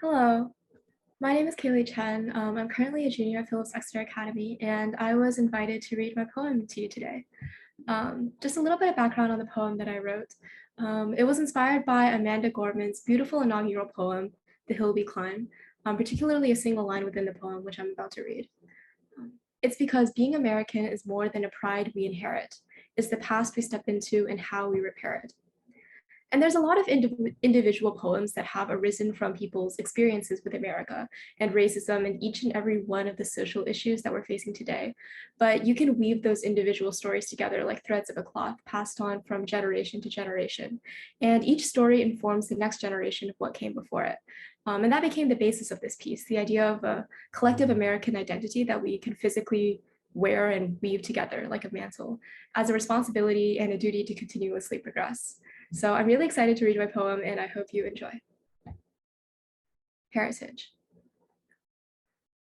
Hello, my name is Kaylee Chen. I'm currently a junior at Phillips Exeter Academy, and I was invited to read my poem to you today. Just a little bit of background on the poem that I wrote. It was inspired by Amanda Gorman's beautiful inaugural poem, The Hill We Climb, particularly a single line within the poem, which I'm about to read. It's because being American is more than a pride we inherit. It's the past we step into and how we repair it. And there's a lot of individual poems that have arisen from people's experiences with America and racism and each and every one of the social issues that we're facing today. But you can weave those individual stories together like threads of a cloth passed on from generation to generation. And each story informs the next generation of what came before it. And that became the basis of this piece, the idea of a collective American identity that we can physically wear and weave together like a mantle as a responsibility and a duty to continuously progress. So I'm really excited to read my poem and I hope you enjoy. Heritage.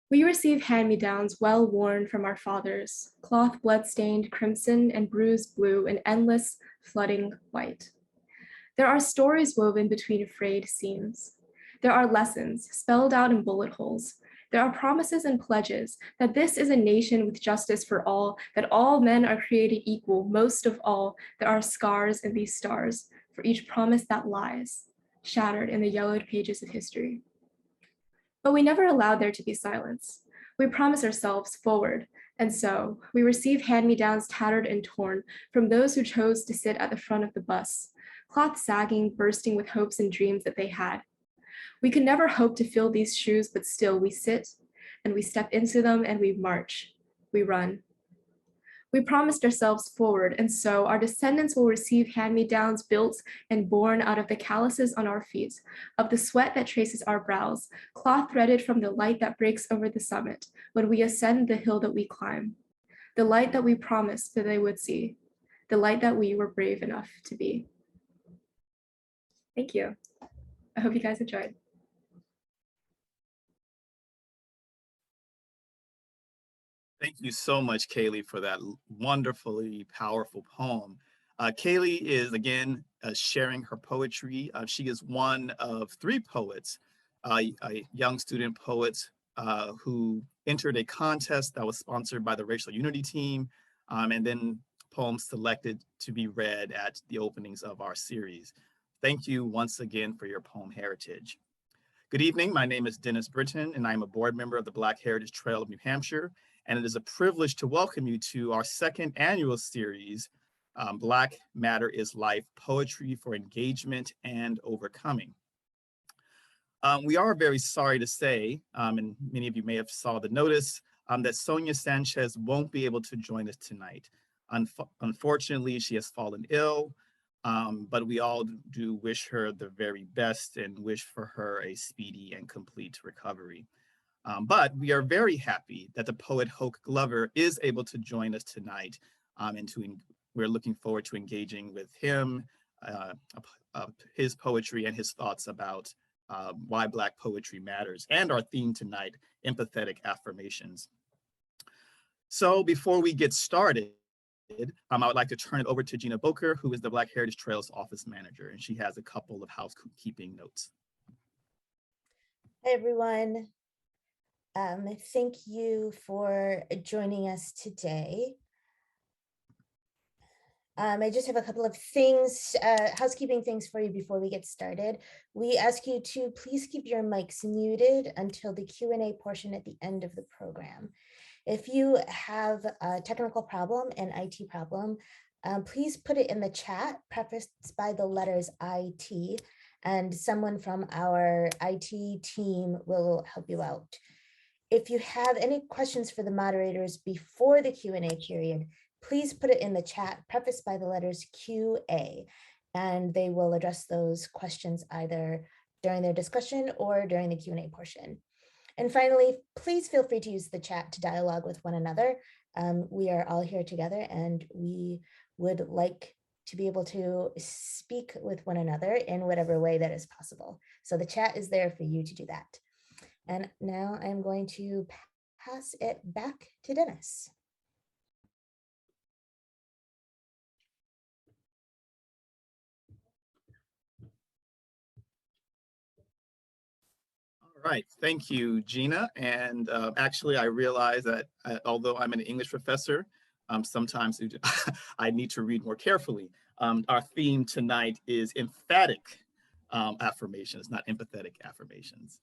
We receive hand-me-downs well worn from our fathers, cloth blood-stained crimson and bruised blue and endless flooding white. There are stories woven between frayed seams. There are lessons spelled out in bullet holes. There are promises and pledges that this is a nation with justice for all, that all men are created equal. Most of all, there are scars in these stars for each promise that lies, shattered in the yellowed pages of history. But we never allowed there to be silence. We promise ourselves forward, and so we receive hand-me-downs tattered and torn from those who chose to sit at the front of the bus, cloth sagging, bursting with hopes and dreams that they had. We could never hope to fill these shoes, but still we sit and we step into them and we march, we run. We promised ourselves forward, and so our descendants will receive hand-me-downs built and born out of the calluses on our feet, of the sweat that traces our brows, cloth threaded from the light that breaks over the summit when we ascend the hill that we climb, the light that we promised that they would see, the light that we were brave enough to be. Thank you. I hope you guys enjoyed. Thank you so much, Kaylee, for that wonderfully powerful poem. Kaylee is, again, sharing her poetry. She is one of three poets, young student poets who entered a contest that was sponsored by the Racial Unity Team, and then poems selected to be read at the openings of our series. Thank you once again for your poem heritage. Good evening, my name is Dennis Britton, and I'm a board member of the Black Heritage Trail of New Hampshire, and it is a privilege to welcome you to our second annual series, Black Matter is Life, Poetry for Engagement and Overcoming. We are very sorry to say, and many of you may have saw the notice, that Sonia Sanchez won't be able to join us tonight. Unfortunately, she has fallen ill, but we all do wish her the very best and wish for her a speedy and complete recovery. But we are very happy that the poet Hoke Glover is able to join us tonight, and we're looking forward to engaging with him, his poetry and his thoughts about why Black poetry matters, and our theme tonight, empathetic affirmations. So before we get started, I would like to turn it over to Gina Boker, who is the Black Heritage Trails office manager, and she has a couple of housekeeping notes. Hi, everyone. Thank you for joining us today. I just have a couple of things, housekeeping things for you before we get started. We ask you to please keep your mics muted until the Q&A portion at the end of the program. If you have a technical problem, an IT problem, please put it in the chat, prefaced by the letters IT, and someone from our IT team will help you out. If you have any questions for the moderators before the Q&A period, please put it in the chat, prefaced by the letters QA, and they will address those questions either during their discussion or during the Q&A portion. And finally, please feel free to use the chat to dialogue with one another. We are all here together and we would like to be able to speak with one another in whatever way that is possible. So the chat is there for you to do that. And now I'm going to pass it back to Dennis. All right, thank you, Gina. And actually, I realize that although I'm an English professor, sometimes I need to read more carefully. Our theme tonight is emphatic affirmations, not empathetic affirmations.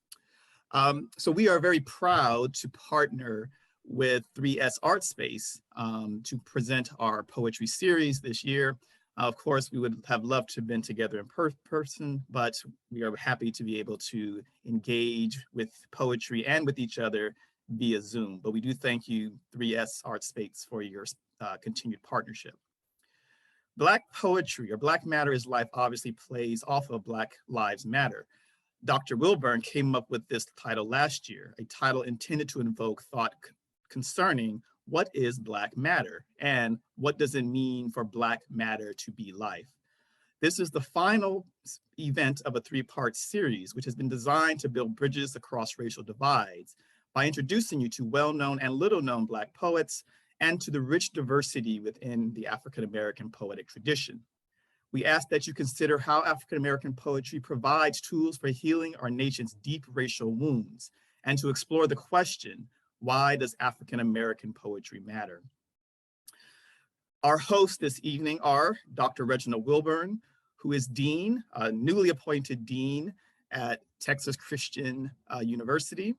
So we are very proud to partner with 3S Art Space to present our poetry series this year. Of course, we would have loved to have been together in person, but we are happy to be able to engage with poetry and with each other via Zoom. But we do thank you, 3S Art Space, for your continued partnership. Black poetry, or Black Matter is Life, obviously plays off of Black Lives Matter. Dr. Wilburn came up with this title last year, a title intended to invoke thought concerning what is Black matter and what does it mean for Black matter to be life. This is the final event of a three-part series, which has been designed to build bridges across racial divides by introducing you to well-known and little-known Black poets and to the rich diversity within the African-American poetic tradition. We ask that you consider how African-American poetry provides tools for healing our nation's deep racial wounds and to explore the question, why does African-American poetry matter? Our hosts this evening are Dr. Reginald Wilburn, who is Dean, newly appointed Dean at Texas Christian University,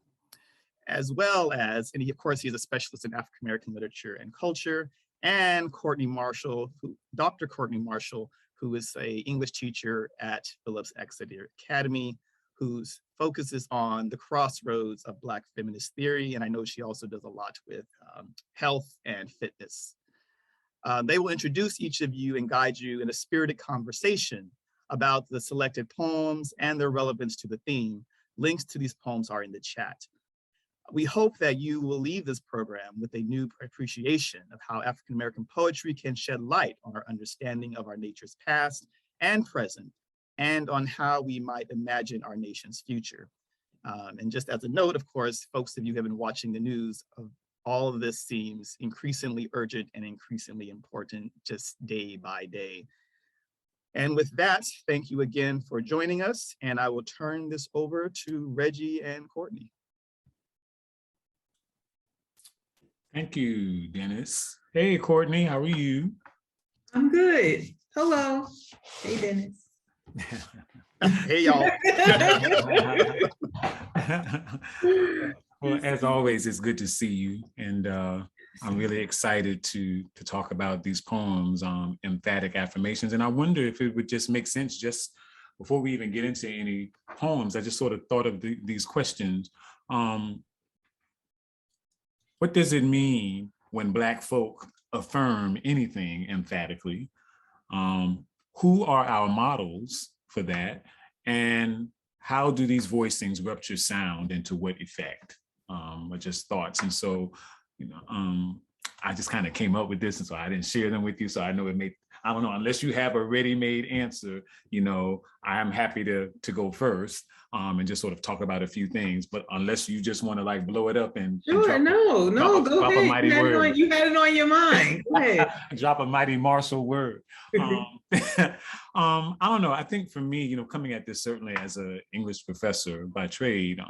as well as, and of course, he is a specialist in African-American literature and culture, and Courtney Marshall, Dr. Courtney Marshall, who is an English teacher at Phillips Exeter Academy, who focuses on the crossroads of Black feminist theory. And I know she also does a lot with health and fitness. They will introduce each of you and guide you in a spirited conversation about the selected poems and their relevance to the theme. Links to these poems are in the chat. We hope that you will leave this program with a new appreciation of how African-American poetry can shed light on our understanding of our nature's past and present, and on how we might imagine our nation's future. And just as a note, of course, folks of you who have been watching the news, all of this seems increasingly urgent and increasingly important just day by day. And with that, thank you again for joining us. And I will turn this over to Reggie and Courtney. Thank you, Dennis. Hey, Courtney, how are you? I'm good. Hello. Hey, Dennis. Hey, y'all. Well, as always, it's good to see you. And I'm really excited to talk about these poems, Emphatic Affirmations. And I wonder if it would just make sense, just before we even get into any poems, I just sort of thought of these questions. What does it mean when Black folk affirm anything emphatically? Who are our models for that? And how do these voicings rupture sound, and to what effect? Are just thoughts. And so, you know, I just kind of came up with this, and so I didn't share them with you. So I know it may, I don't know, unless you have a ready-made answer, you know, I am happy to go first and just sort of talk about a few things. But unless you just want to like blow it up and Sure, and go drop ahead. a mighty word. You had it on your mind. Go ahead. Drop a mighty Marshall word. I don't know. I think for me, you know, coming at this certainly as an English professor by trade,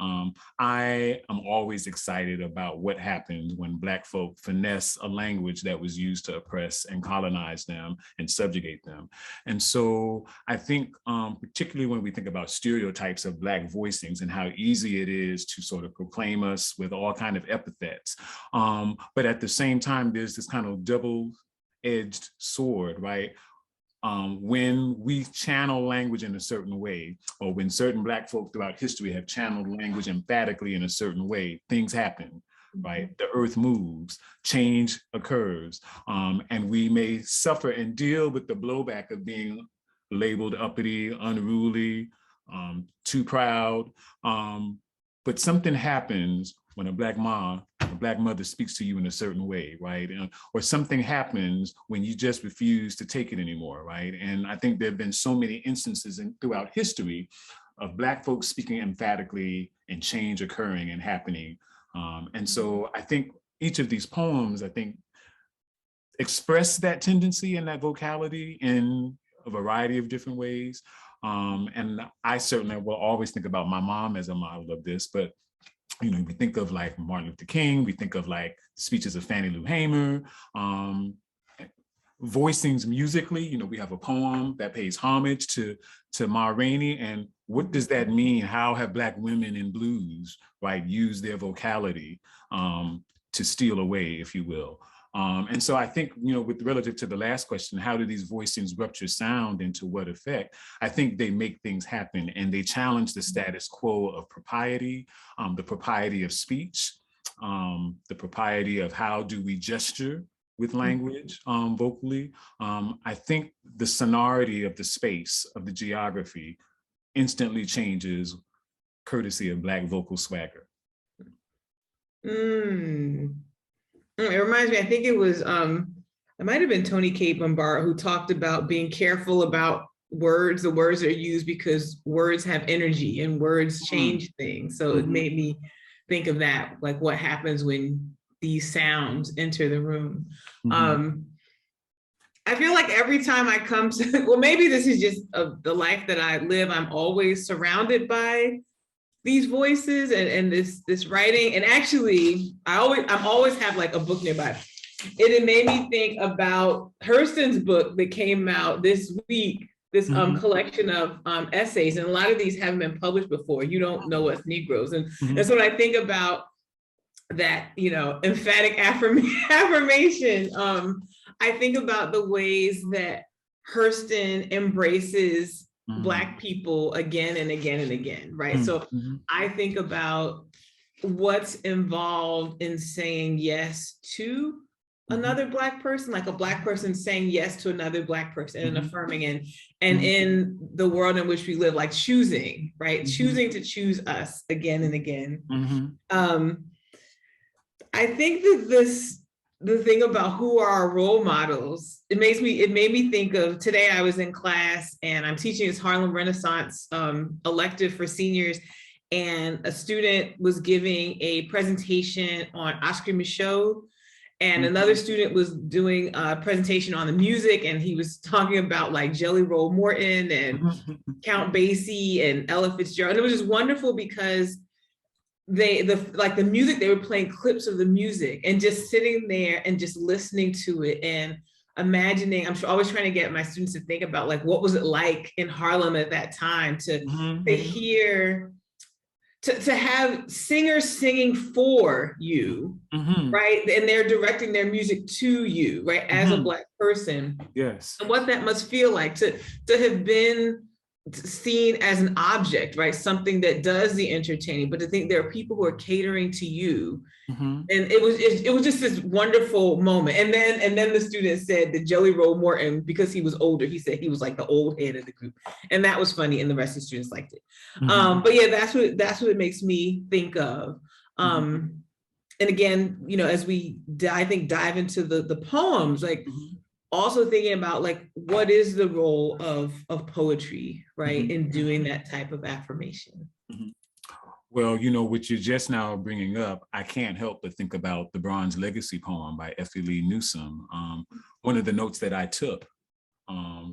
I am always excited about what happens when Black folk finesse a language that was used to oppress and colonize them and subjugate them. And so I think particularly when we think about stereotypes of Black voicings and how easy it is to sort of proclaim us with all kind of epithets. But at the same time, there's this kind of double-edged sword, right? When we channel language in a certain way, or when certain Black folk throughout history have channeled language emphatically in a certain way, things happen, right? The earth moves, change occurs, and we may suffer and deal with the blowback of being labeled uppity, unruly, too proud. But something happens when a Black mom, a Black mother speaks to you in a certain way, right? Or something happens when you just refuse to take it anymore, right? And I think there have been so many instances throughout history of Black folks speaking emphatically and change occurring and happening. And so I think each of these poems, I think, express that tendency and that vocality in a variety of different ways. And I certainly will always think about my mom as a model of this, but you know, we think of like Martin Luther King, we think of like speeches of Fannie Lou Hamer, voicings musically. You know, we have a poem that pays homage to Ma Rainey. And what does that mean? How have Black women in blues, right, used their vocality to steal away, if you will? And so I think, you know, with relative to the last question, how do these voicings rupture sound and to what effect? I think they make things happen and they challenge the status quo of propriety, the propriety of speech, the propriety of how do we gesture with language vocally. I think the sonority of the space, of the geography, instantly changes courtesy of Black vocal swagger. It reminds me, I think it was, it might have been Tony K. Bombara who talked about being careful about words, the words that are used because words have energy and words change things. So it made me think of that, like what happens when these sounds enter the room. I feel like every time I come to, well, maybe this is just the life that I live, I'm always surrounded by these voices and this writing. And actually, I always have like a book nearby. It made me think about Hurston's book that came out this week, this collection of essays. And a lot of these haven't been published before. You Don't Know Us Negroes. And so when I think about that, you know, emphatic affirmation, I think about the ways that Hurston embraces Black people again and again and again, right? So I think about what's involved in saying yes to another Black person, like a Black person saying yes to another Black person and affirming, and in the world in which we live, like choosing, right? Choosing to choose us again and again. I think that the thing about who are our role models, it made me think of, today I was in class and I'm teaching this Harlem Renaissance elective for seniors, and a student was giving a presentation on Oscar Michaud, and another student was doing a presentation on the music, and he was talking about like Jelly Roll Morton and Count Basie and Ella Fitzgerald. And it was just wonderful because the music, they were playing clips of the music and just sitting there and just listening to it and imagining. I'm always trying to get my students to think about like, what was it like in Harlem at that time to hear, to have singers singing for you, right? And they're directing their music to you, right? As a Black person. Yes. And what that must feel like to have been seen as an object, right? Something that does the entertaining, but to think there are people who are catering to you. And it was just this wonderful moment. And then the student said that Jelly Roll Morton, because he was older, he said he was like the old head of the group. And that was funny, and the rest of the students liked it. But yeah, that's what it makes me think of. And again, you know, as we dive into the poems, like also thinking about like, what is the role of poetry, right, in doing that type of affirmation? Well, you know, what you're just now bringing up, I can't help but think about the Bronze Legacy poem by Effie Newsome. One of the notes that I took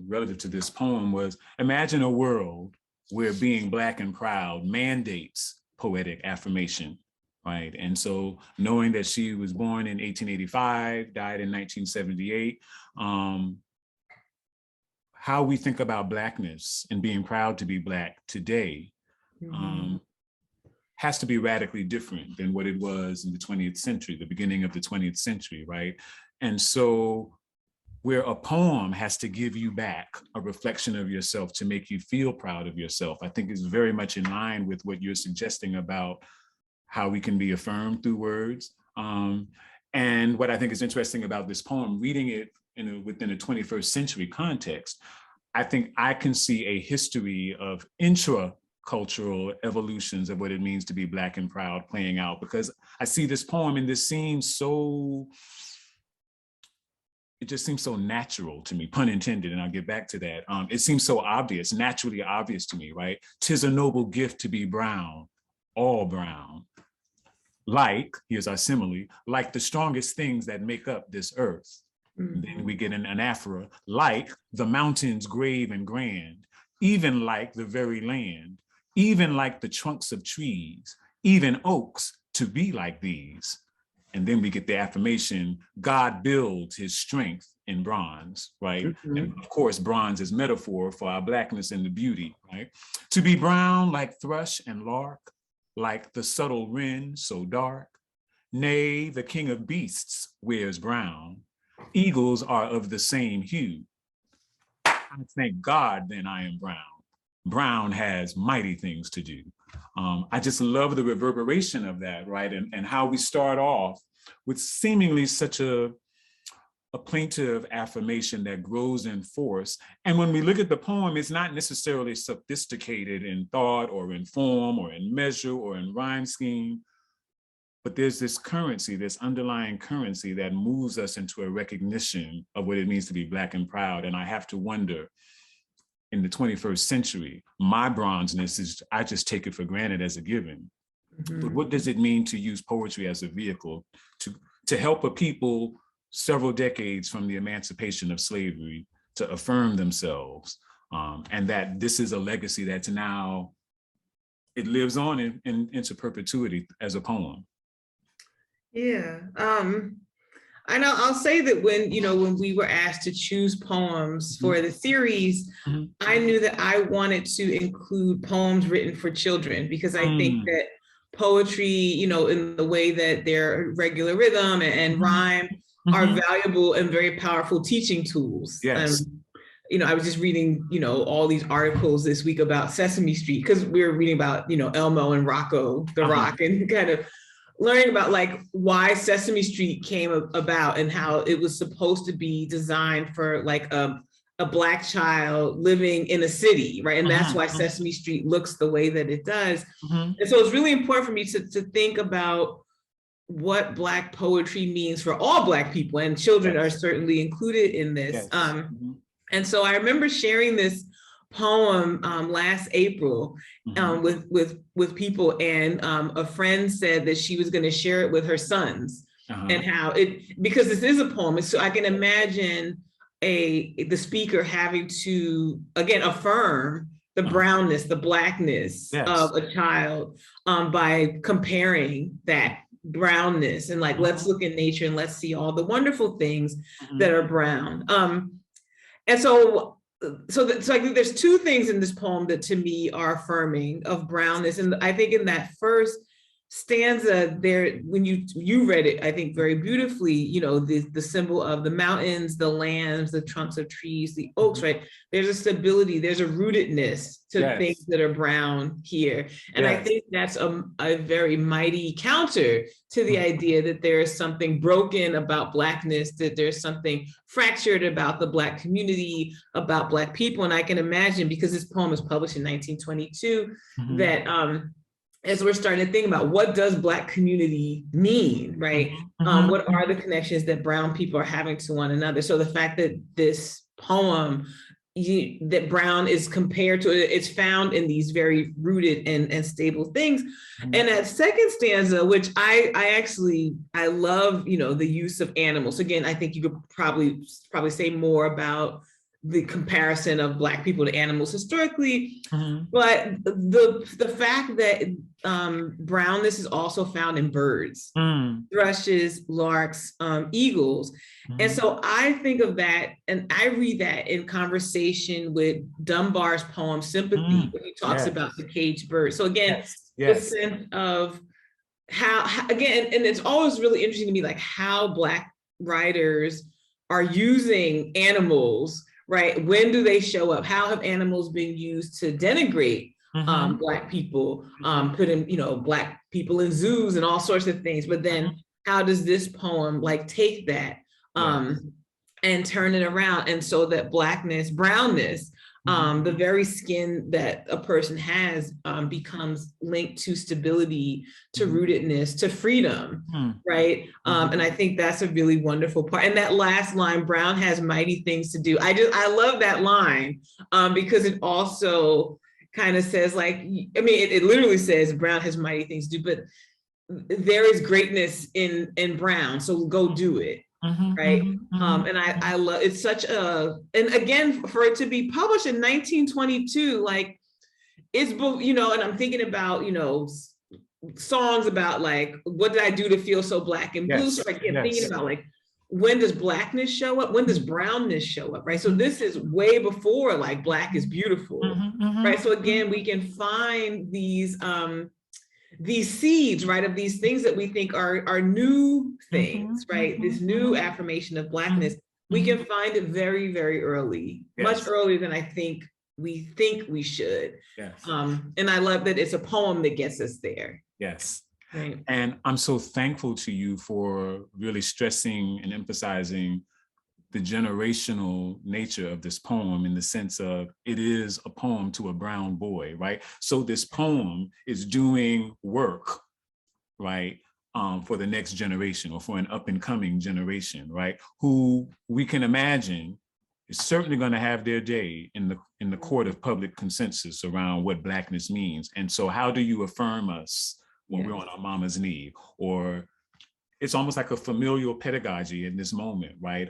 relative to this poem was, imagine a world where being Black and proud mandates poetic affirmation, right? And so knowing that she was born in 1885, died in 1978, how we think about Blackness and being proud to be Black today has to be radically different than what it was in the 20th century, the beginning of the 20th century, right? And so where a poem has to give you back a reflection of yourself to make you feel proud of yourself, I think is very much in line with what you're suggesting about how we can be affirmed through words. And what I think is interesting about this poem, reading it within a 21st century context, I think I can see a history of intra-cultural evolutions of what it means to be Black and proud playing out, because I see this poem and this seems so, it just seems so natural to me, pun intended, and I'll get back to that. It seems so obvious, naturally obvious to me, right? 'Tis a noble gift to be brown, all brown. Like, here's our simile, like the strongest things that make up this earth. Then we get an anaphora, like the mountains grave and grand, even like the very land, even like the trunks of trees, even oaks to be like these. And then we get the affirmation, God builds his strength in bronze, right? Mm-hmm. And of course, bronze is metaphor for our blackness and the beauty, right? To be brown like thrush and lark, like the subtle wren so dark. Nay, the king of beasts wears brown. Eagles are of the same hue. I thank God then I am brown. Brown has mighty things to do. I just love the reverberation of that, right? And how we start off with seemingly such a plaintive affirmation that grows in force. And when we look at the poem, it's not necessarily sophisticated in thought or in form or in measure or in rhyme scheme, but there's this currency, this underlying currency that moves us into a recognition of what it means to be Black and proud. And I have to wonder, in the 21st century, my bronzeness is, I just take it for granted as a given. Mm-hmm. But what does it mean to use poetry as a vehicle to help a people several decades from the emancipation of slavery to affirm themselves? And that this is a legacy that's now, it lives on into perpetuity as a poem. Yeah. I know I'll say that when we were asked to choose poems for the series, Mm-hmm. I knew that I wanted to include poems written for children, because I think that poetry, in the way that their regular rhythm and rhyme are valuable and very powerful teaching tools. Yes. I was just reading, all these articles this week about Sesame Street, because we were reading about, Elmo and Rocco the Rock, and kind of learning about like why Sesame Street came about and how it was supposed to be designed for like a Black child living in a city, right? And that's why Sesame Street looks the way that it does. And so it's really important for me to think about what Black poetry means for all Black people, and children are certainly included in this. And so I remember sharing this poem last April with people, and a friend said that she was going to share it with her sons, and how because this is a poem, and so I can imagine the speaker having to again affirm the brownness, the Blackness of a child by comparing that brownness, and like let's look in nature and let's see all the wonderful things that are brown. And so I think there's two things in this poem that to me are affirming of brownness. And I think in that first stanza there, when you read it, I think very beautifully, the symbol of the mountains, the lands, the trunks of trees, the oaks, right? There's a stability, there's a rootedness to things that are brown here. And I think that's a very mighty counter to the idea that there is something broken about Blackness, that there's something fractured about the Black community, about Black people. And I can imagine, because this poem was published in 1922, that as we're starting to think about what does Black community mean, right? What are the connections that brown people are having to one another? So the fact that this poem, that brown is compared to, it's found in these very rooted and stable things. And that second stanza, which I love, the use of animals. Again, I think you could probably say more about the comparison of Black people to animals historically, but the fact that brownness is also found in birds, thrushes, larks, eagles. And so I think of that, and I read that in conversation with Dunbar's poem, Sympathy, where he talks about the caged bird. So again, the sense of how, again, and it's always really interesting to me, like how Black writers are using animals, right? When do they show up? How have animals been used to denigrate Black people, putting, Black people in zoos and all sorts of things? But then how does this poem like take that and turn it around? And so that Blackness, brownness, the very skin that a person has becomes linked to stability, to rootedness, to freedom, right? And I think that's a really wonderful part. And that last line, brown has mighty things to do. I love that line because it also kind of says like, it literally says brown has mighty things to do, but there is greatness in brown, so go do it. right? And I love, it's such a, and again, for it to be published in 1922, like it's, you know, and I'm thinking about, you know, songs about like, what did I do to feel so black and blue? So I kept thinking about like, when does blackness show up? When does brownness show up, right? So this is way before like black is beautiful, right? So again, we can find these seeds, right, of these things that we think are new things, right? This new affirmation of blackness, we can find it very, very early, much earlier than I think we should. And I love that it's a poem that gets us there. Yes. Right. And I'm so thankful to you for really stressing and emphasizing the generational nature of this poem, in the sense of it is a poem to a brown boy, right? So this poem is doing work, right, for the next generation, or for an up and coming generation, right, who we can imagine is certainly going to have their day in the court of public consensus around what blackness means. And so how do you affirm us when we're on our mama's knee? Or it's almost like a familial pedagogy in this moment, right?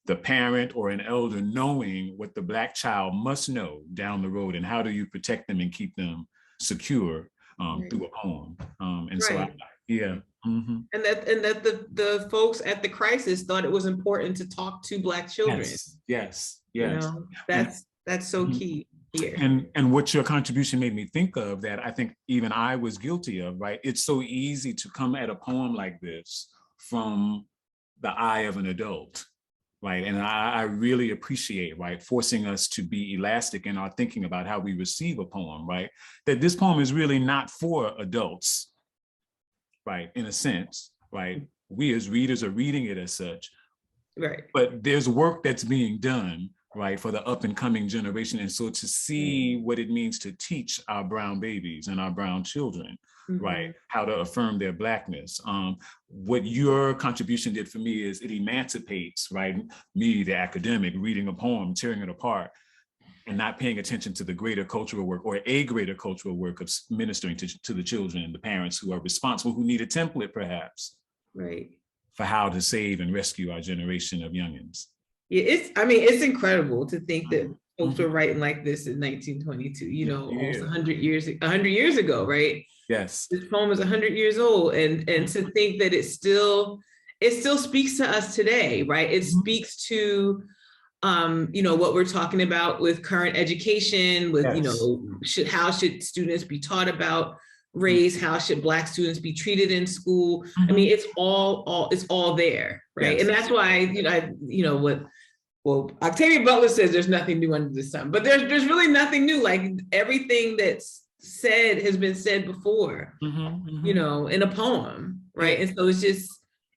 The parent or an elder knowing what the Black child must know down the road, and how do you protect them and keep them secure through a poem. And so, and that the folks at the crisis thought it was important to talk to Black children. Yes. You know, that's so key here. And what your contribution made me think of, that I think even I was guilty of, right? It's so easy to come at a poem like this from the eye of an adult, right? And I really appreciate, right, forcing us to be elastic in our thinking about how we receive a poem, right? That this poem is really not for adults, right, in a sense, right? We as readers are reading it as such, right? But there's work that's being done, right, for the up and coming generation. And so to see what it means to teach our brown babies and our brown children, right, how to affirm their blackness. What your contribution did for me is it emancipates, right, me, the academic, reading a poem, tearing it apart, and not paying attention to the greater cultural work, or a greater cultural work of ministering to the children and the parents who are responsible, who need a template perhaps, right, for how to save and rescue our generation of youngins. Yeah, it's incredible to think that folks were writing like this in 1922, you know, almost 100 years ago, right? Yes. This poem is 100 years old, and to think that it still speaks to us today, right? It speaks to you know, what we're talking about with current education, with, you know, how should students be taught about race? How should Black students be treated in school? I mean, it's all there, right? And that's why, well, Octavia Butler says there's nothing new under the sun, but there's really nothing new. Like everything that's said has been said before, you know, in a poem, right? And so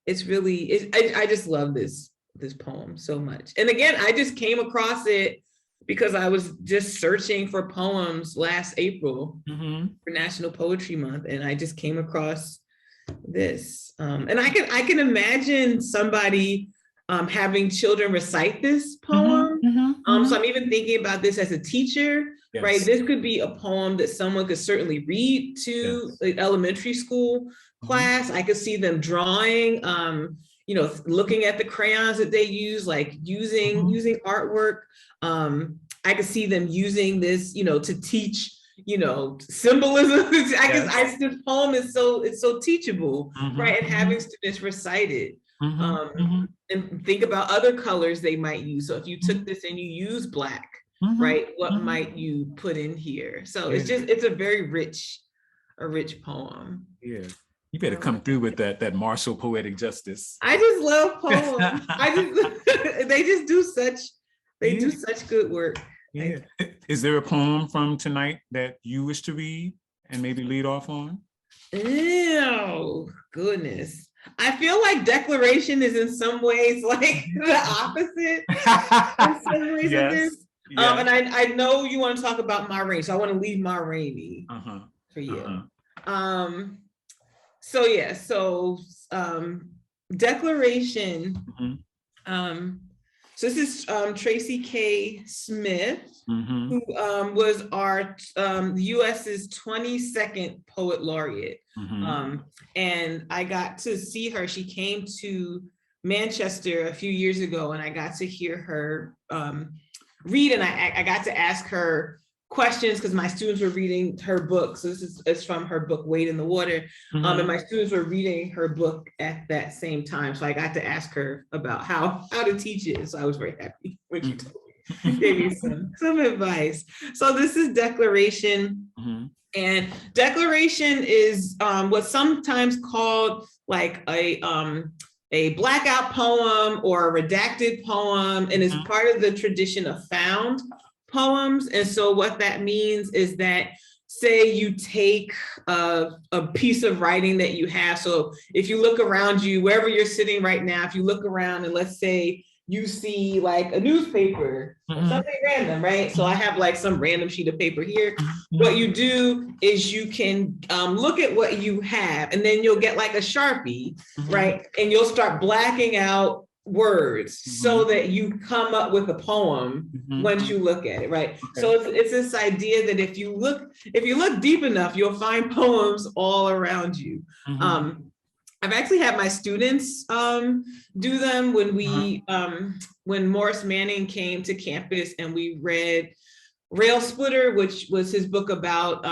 it's really, I just love this poem so much. And again, I just came across it because I was just searching for poems last April for National Poetry Month, and I just came across this. And I can imagine somebody having children recite this poem. So I'm even thinking about this as a teacher, right? This could be a poem that someone could certainly read to the elementary school class. I could see them drawing, you know, looking at the crayons that they use, like using artwork. I could see them using this, you know, to teach, you know, symbolism. This poem is so teachable, right? And having students recite it. And think about other colors they might use. So if you took this and you use Black, right, what might you put in here? So it's a very rich poem. Yeah. You better come through with that martial poetic justice. I just love poems. They just do such good work. Yeah. Is there a poem from tonight that you wish to read and maybe lead off on? Oh, goodness. I feel like Declaration is in some ways like the opposite in some ways of this. And I know you want to talk about Ma Rainey, so I want to leave Ma Rainey for you. So Declaration. So this is Tracy K Smith, who was our US's 22nd poet laureate. And I got to see her. She came to Manchester a few years ago, and I got to hear her read, and I got to ask her questions because my students were reading her book. So it's from her book, Wade in the Water. And my students were reading her book at that same time. So I got to ask her about how to teach it. So I was very happy when she told me, gave me some advice. So this is declaration. And declaration is what's sometimes called like a blackout poem or a redacted poem, and it's part of the tradition of found poems. And so what that means is that, say you take a piece of writing that you have. So if you look around you, wherever you're sitting right now, if you look around and let's say you see like a newspaper or something random, right? So I have like some random sheet of paper here. What you do is you can look at what you have, and then you'll get like a Sharpie, right? And you'll start blacking out words so that you come up with a poem once you look at it, right? Okay. So it's this idea that if you look deep enough, you'll find poems all around you. I've actually had my students do them when we when Morris Manning came to campus, and we read Rail Splitter, which was his book about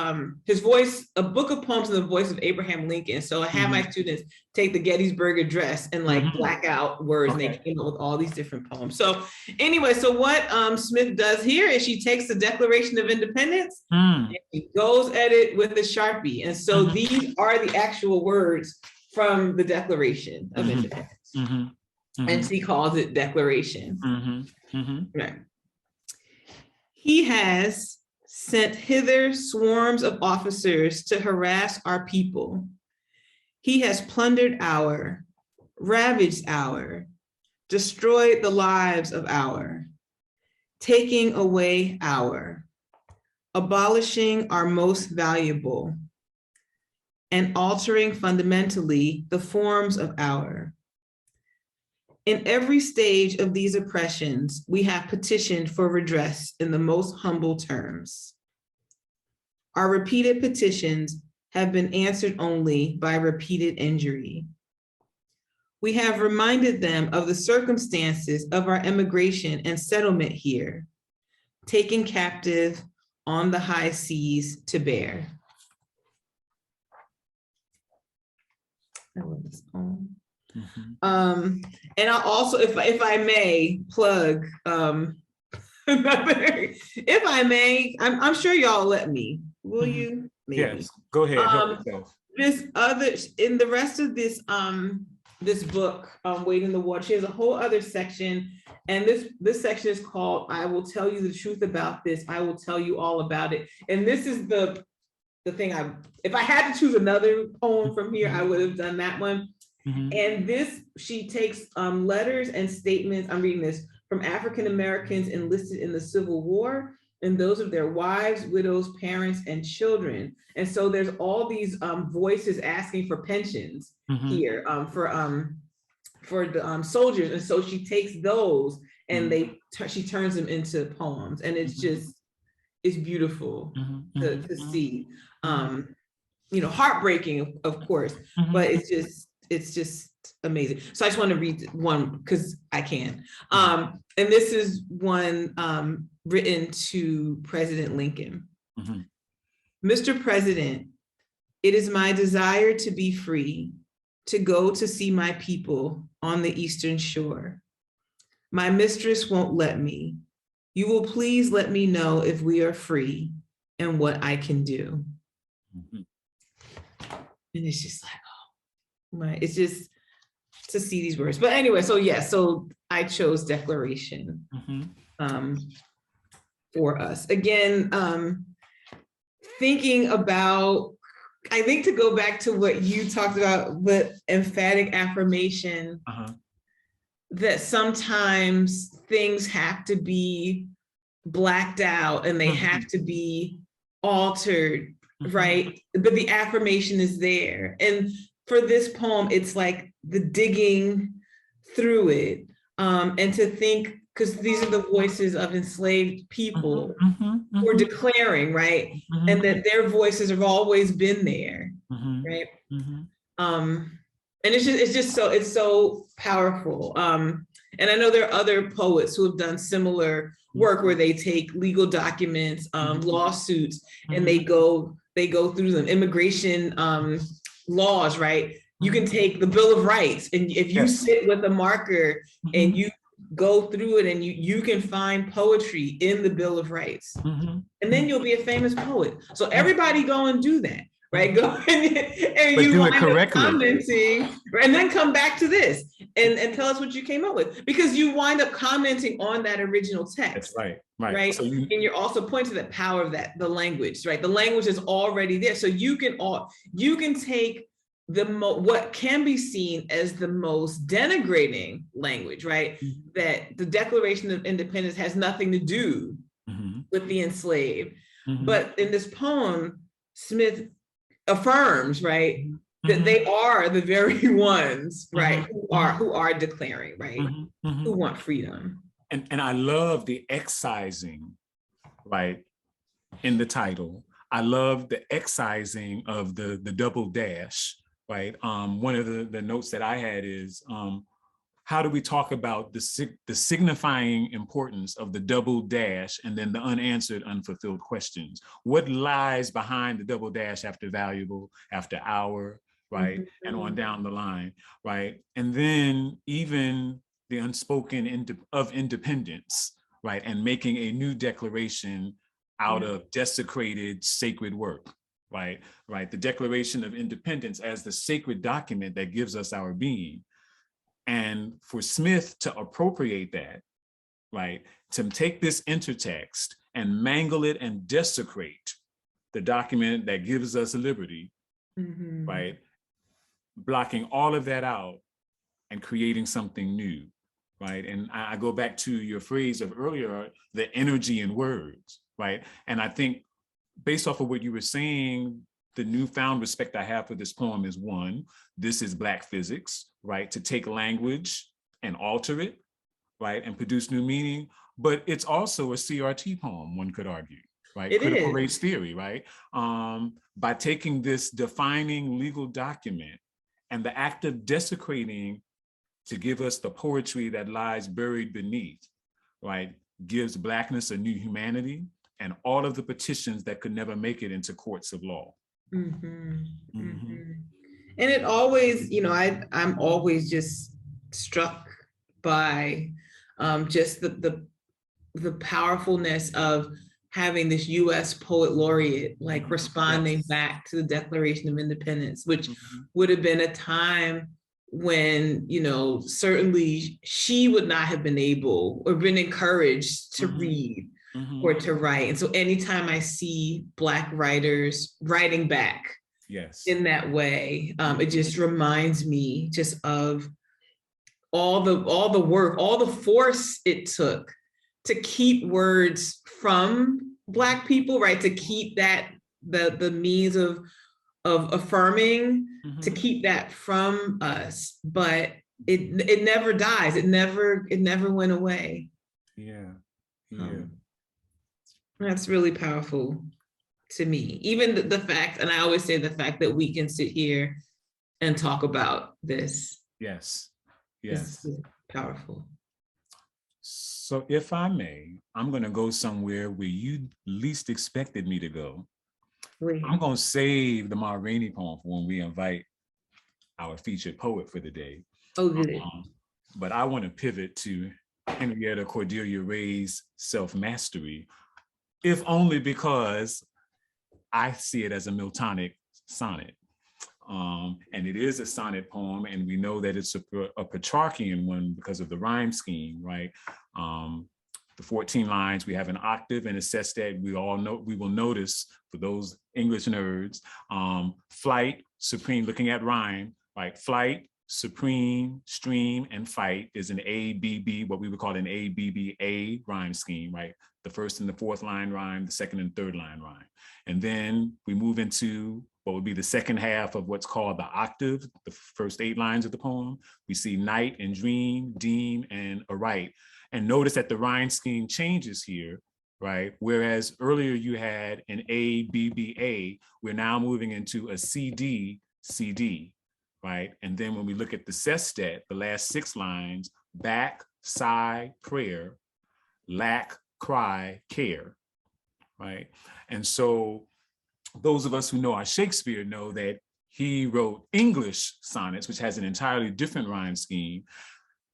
his voice, a book of poems in the voice of Abraham Lincoln. So I had my students take the Gettysburg Address and like black out words, and they came up with all these different poems. So anyway, so what Smith does here is she takes the Declaration of Independence and she goes at it with a Sharpie. And so these are the actual words from the Declaration of Independence. And she calls it declaration. Right. He has sent hither swarms of officers to harass our people. He has plundered our, ravaged our, destroyed the lives of our, taking away our, abolishing our most valuable, and altering fundamentally the forms of our. In every stage of these oppressions, we have petitioned for redress in the most humble terms. Our repeated petitions have been answered only by repeated injury. We have reminded them of the circumstances of our immigration and settlement here, taken captive on the high seas to bear. And I'll also, if I may, plug if I may, I'm sure y'all let me. Will you? Maybe. Yes, go ahead. This other, in the rest of this this book, Wade in the Water, she has a whole other section, and this section is called "I Will Tell You the Truth About This. I Will Tell You All About It." And this is the thing if I had to choose another poem from here, I would have done that one. And this, she takes letters and statements, I'm reading this, from African Americans enlisted in the Civil War, and those of their wives, widows, parents, and children. And so there's all these voices asking for pensions here for the soldiers. And so she takes those and she turns them into poems. And it's just, it's beautiful to see. You know, heartbreaking, of course, but it's just amazing. So I just want to read one because I can. And this is one written to President Lincoln. Mr. President, it is my desire to be free, to go to see my people on the Eastern Shore. My mistress won't let me. You will please let me know if we are free and what I can do. And it's just like, right, it's just to see these words. But anyway, so yeah, so I chose declaration for us. Again, thinking about, I think to go back to what you talked about, the emphatic affirmation, that sometimes things have to be blacked out and they have to be altered, right? But the affirmation is there. And for this poem, it's like the digging through it, and to think, because these are the voices of enslaved people who are declaring, right? And that their voices have always been there, right? And it's so powerful. And I know there are other poets who have done similar work where they take legal documents, lawsuits, and they go through them. Immigration laws, right? You can take the Bill of Rights, and if you sit with a marker and you go through it, and you can find poetry in the Bill of Rights, and then you'll be a famous poet. So everybody go and do that. Right, go and but you do it wind up correctly. commenting, and then come back to this and tell us what you came up with, because you wind up commenting on that original text. That's right. Right. So and you're also pointing to the power of the language, right? The language is already there. So you can take what can be seen as the most denigrating language, right? That the Declaration of Independence has nothing to do with the enslaved. But in this poem, Smith affirms, right, that they are the very ones, right, who are declaring, right, who want freedom. And I love the excising, right, in the title. I love the excising of the double dash, right? One of the notes that I had is, how do we talk about the signifying importance of the double dash and then the unanswered, unfulfilled questions? What lies behind the double dash after valuable, after hour, right? And on down the line, right? And then even the unspoken of independence, right? And making a new declaration out of desecrated sacred work, right? Right, the Declaration of Independence as the sacred document that gives us our being. And for Smith to appropriate that, right, to take this intertext and mangle it and desecrate the document that gives us liberty, right, blocking all of that out and creating something new, right? And I go back to your phrase of earlier, the energy in words, right? And I think based off of what you were saying, the newfound respect I have for this poem is, one, this is Black physics, right? To take language and alter it, right? And produce new meaning, but it's also a CRT poem, one could argue, right? Critical race theory, right? By taking this defining legal document and the act of desecrating to give us the poetry that lies buried beneath, right? Gives Blackness a new humanity and all of the petitions that could never make it into courts of law. And it always, I'm always just struck by just the powerfulness of having this U.S. poet laureate like responding back to the Declaration of Independence, which would have been a time when, certainly she would not have been able or been encouraged to read or to write. And so anytime I see Black writers writing back in that way, it just reminds me just of all the work, all the force it took to keep words from Black people, right? To keep that, the means of affirming, to keep that from us, but it never dies. It never went away. That's really powerful to me. Even the fact, and I always say the fact that we can sit here and talk about this. Yes. Is powerful. So if I may, I'm going to go somewhere where you least expected me to go. I'm going to save the Ma Rainey poem for when we invite our featured poet for the day. Oh, good. But I want to pivot to Henrietta Cordelia Ray's Self-Mastery, if only because I see it as a Miltonic sonnet. And it is a sonnet poem, and we know that it's a Petrarchian one because of the rhyme scheme, right? The 14 lines, we have an octave and a sestet. We will notice, for those English nerds, flight, supreme, looking at rhyme, right? Flight, supreme, stream, and fight is an ABB, what we would call an ABBA rhyme scheme, right? The first and the fourth line rhyme, the second and third line rhyme. And then we move into what would be the second half of what's called the octave, the first 8 lines of the poem. We see night and dream, deem, and aright. And notice that the rhyme scheme changes here, right? Whereas earlier you had an ABBA, we're now moving into a CD, CD, right? And then when we look at the sestet, the last 6 lines, back, sigh, prayer, lack, cry, care, right? And so those of us who know our Shakespeare know that he wrote English sonnets, which has an entirely different rhyme scheme.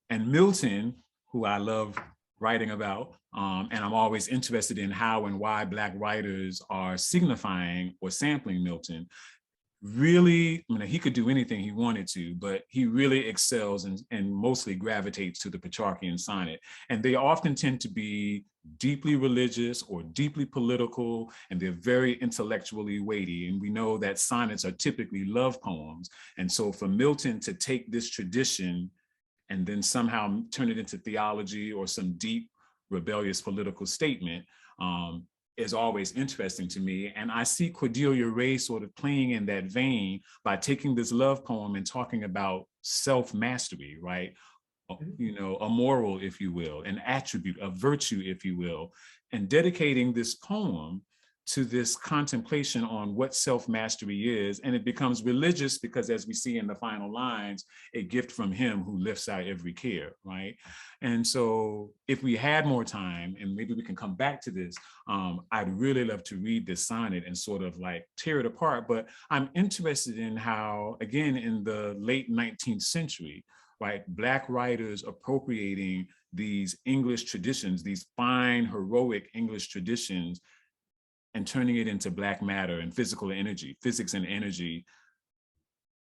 And Milton, who I love writing about, and I'm always interested in how and why Black writers are signifying or sampling Milton, really, I mean, he could do anything he wanted to, but he really excels and mostly gravitates to the Petrarchian sonnet. And they often tend to be deeply religious or deeply political, and they're very intellectually weighty. And we know that sonnets are typically love poems. And so for Milton to take this tradition and then somehow turn it into theology or some deep rebellious political statement, is always interesting to me. And I see Cordelia Ray sort of playing in that vein by taking this love poem and talking about self-mastery, right? You know, a moral, if you will, an attribute, a virtue, if you will, and dedicating this poem to this contemplation on what self-mastery is. And it becomes religious because, as we see in the final lines, a gift from him who lifts our every care, right? And so if we had more time, and maybe we can come back to this, I'd really love to read this sonnet and sort of like tear it apart. But I'm interested in how, again, in the late 19th century, right, Black writers appropriating these English traditions, these fine, heroic English traditions, and turning it into Black matter and physical energy, physics and energy,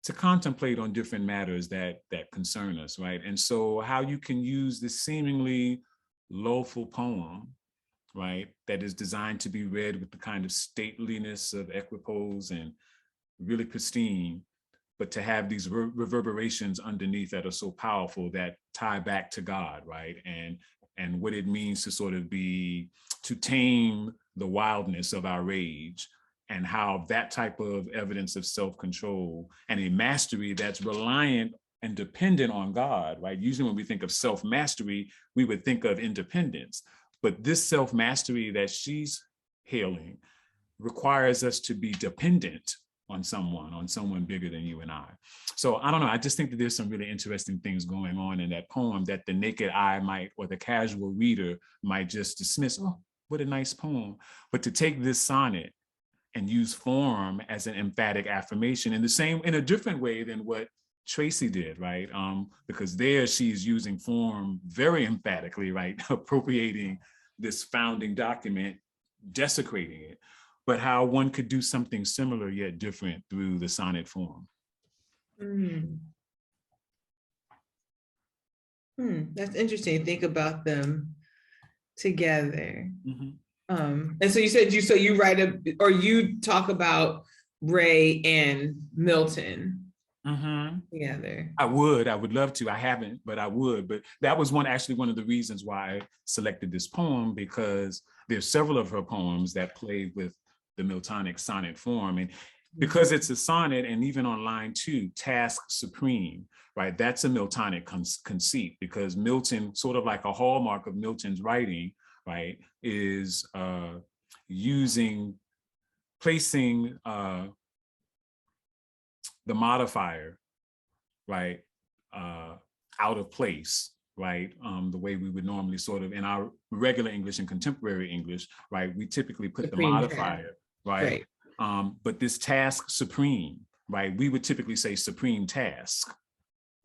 to contemplate on different matters that concern us, right? And so how you can use this seemingly lowful poem, right, that is designed to be read with the kind of stateliness of equipoise and really pristine, but to have these reverberations underneath that are so powerful that tie back to God, right? And what it means to sort of be, to tame the wildness of our rage, and how that type of evidence of self-control and a mastery that's reliant and dependent on God, right? Usually when we think of self-mastery, we would think of independence, but this self-mastery that she's hailing requires us to be dependent on someone bigger than you and I. So I don't know, I just think that there's some really interesting things going on in that poem that the naked eye might, or the casual reader might just dismiss, oh, what a nice poem. But to take this sonnet and use form as an emphatic affirmation in a different way than what Tracy did, right? Because there she's using form very emphatically, right? Appropriating this founding document, desecrating it, but how one could do something similar yet different through the sonnet form. That's interesting to think about them together. Mm-hmm. And so you said you write or you talk about Ray and Milton together. I would love to. I haven't, but I would. But that was one of the reasons why I selected this poem, because there's several of her poems that play with the Miltonic sonnet form. And because it's a sonnet, and even on line 2, task supreme, right? That's a Miltonic conceit, because Milton, sort of like a hallmark of Milton's writing, right, is placing the modifier, right, out of place, right? The way we would normally sort of, in our regular English and contemporary English, right, we typically put the modifier, right? But this task supreme, right, we would typically say supreme task,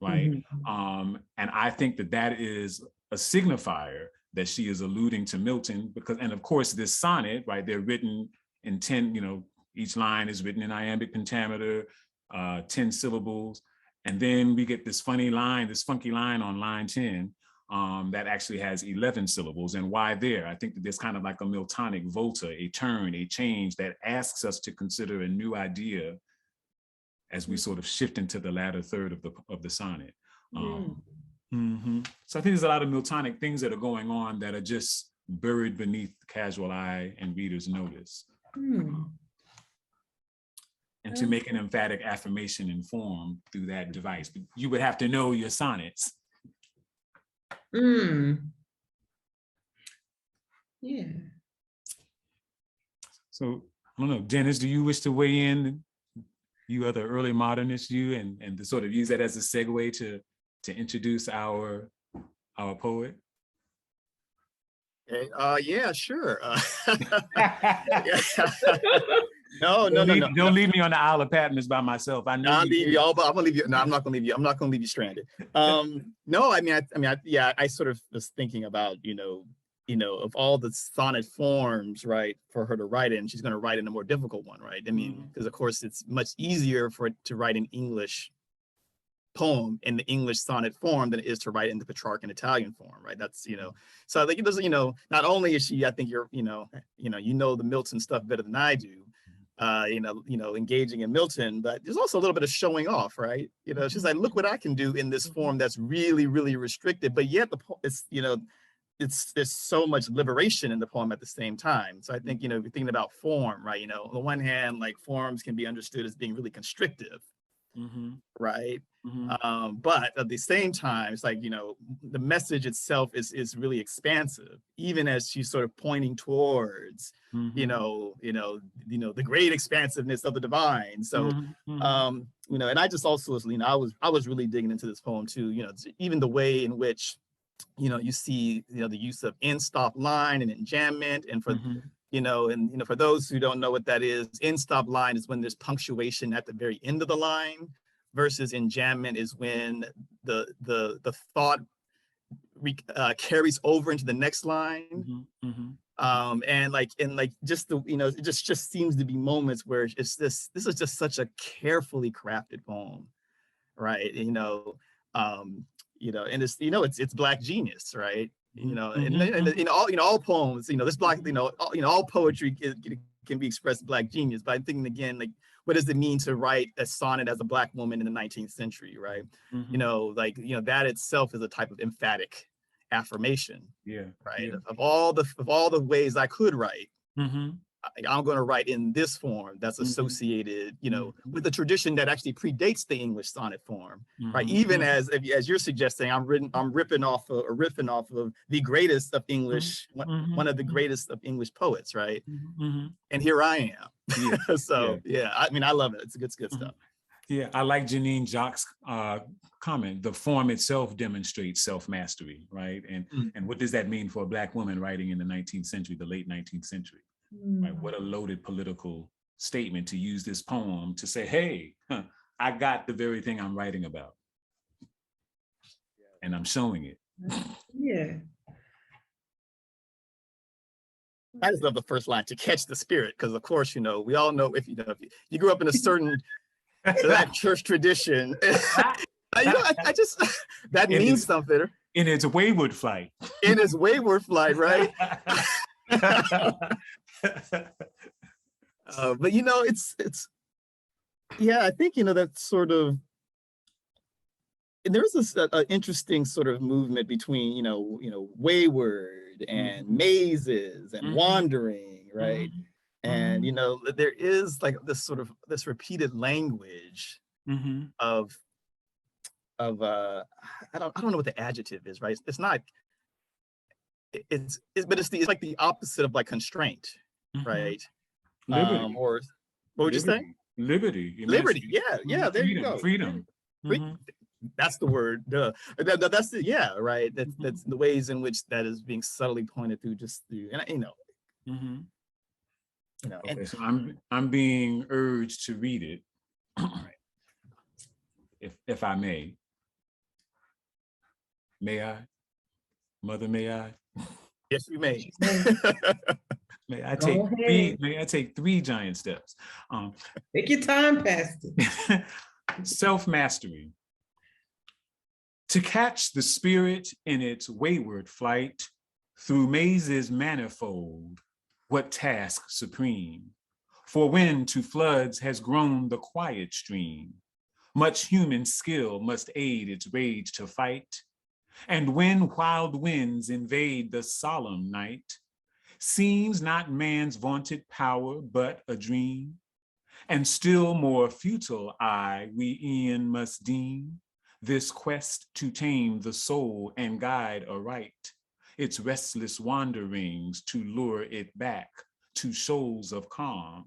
right? And I think that is a signifier that she is alluding to Milton, because, and of course this sonnet, right, they're written in 10, you know, each line is written in iambic pentameter, 10 syllables. And then we get this funky line on line 10 that actually has 11 syllables. And why there? I think that there's kind of like a Miltonic volta, a turn, a change that asks us to consider a new idea as we sort of shift into the latter third of the sonnet. So I think there's a lot of Miltonic things that are going on that are just buried beneath the casual eye and reader's notice. And to make an emphatic affirmation in form through that device, but you would have to know your sonnets. Yeah. So I don't know, Dennis, do you wish to weigh in? you are the early modernist, and to sort of use that as a segue to introduce our poet. Okay. Yeah, sure. Don't No. Don't leave me on the Isle of Patmos by myself. I know I'll leave you. you all, but I'm gonna leave you. No, I'm not gonna leave you. I'm not gonna leave you stranded. No, yeah, I sort of was thinking about, of all the sonnet forms, right, for her to write in, she's gonna write in a more difficult one, right? I mean, because of course it's much easier for it to write an English poem in the English sonnet form than it is to write in the Petrarch and Italian form, right? That's, so like it doesn't, not only is she, I think you know the Milton stuff better than I do, engaging in Milton, but there's also a little bit of showing off, right? She's like, look what I can do in this form that's really, really restricted, but yet there's so much liberation in the poem at the same time. So I think, if you're thinking about form, right? On the one hand, like forms can be understood as being really constrictive, right? But at the same time, it's like, the message itself is really expansive, even as she's sort of pointing towards, the great expansiveness of the divine. So, and I just also, I was really digging into this poem too, even the way in which, you see, the use of end stop line and enjambment, and for, for those who don't know what that is, end stop line is when there's punctuation at the very end of the line, versus enjambment is when the thought carries over into the next line. And just the, it just seems to be moments where this is just such a carefully crafted poem, right? And it's, it's Black genius, right? And all poems, this Black, all poetry can be expressed Black genius. But I'm thinking again, like, what does it mean to write a sonnet as a Black woman in the 19th century, right? That itself is a type of emphatic affirmation, right? Of all the ways I could write, I'm going to write in this form that's associated, with the tradition that actually predates the English sonnet form, right? Even as you're suggesting, I'm riffing off of the greatest of English, one of the greatest of English poets, right? And here I am. So yeah, I love it. It's good stuff. Yeah, I like Janine Jacques' comment. The form itself demonstrates self-mastery, right? And what does that mean for a Black woman writing in the 19th century, the late 19th century? Right? What a loaded political statement to use this poem to say, hey, I got the very thing I'm writing about. And I'm showing it. Yeah. I just love the first line, to catch the spirit, because of course, we all know if you grew up in a certain that church tradition, I just that means something. In its wayward flight. In its wayward flight, right? But it's yeah, I think that sort of, there's this interesting sort of movement between wayward and mazes and wandering, right? And there is like this repeated language of I don't know what the adjective is, right? It's not, it's like the opposite of like constraint, right? Liberty. Or what would you say? Liberty. Liberty. Yeah. There you go. Freedom. That's the word. That's it. Yeah. Right. That's the ways in which that is being subtly pointed through, and Okay, so I'm being urged to read it. If I may. May I? Mother, may I? Yes, you may. May I take three giant steps? Take your time past it. Self-mastery. To catch the spirit in its wayward flight, through mazes manifold, what task supreme? For when to floods has grown the quiet stream, much human skill must aid its rage to fight. And when wild winds invade the solemn night, seems not man's vaunted power but a dream? And still more futile we e'en must deem this quest to tame the soul and guide aright its restless wanderings, to lure it back to shoals of calm.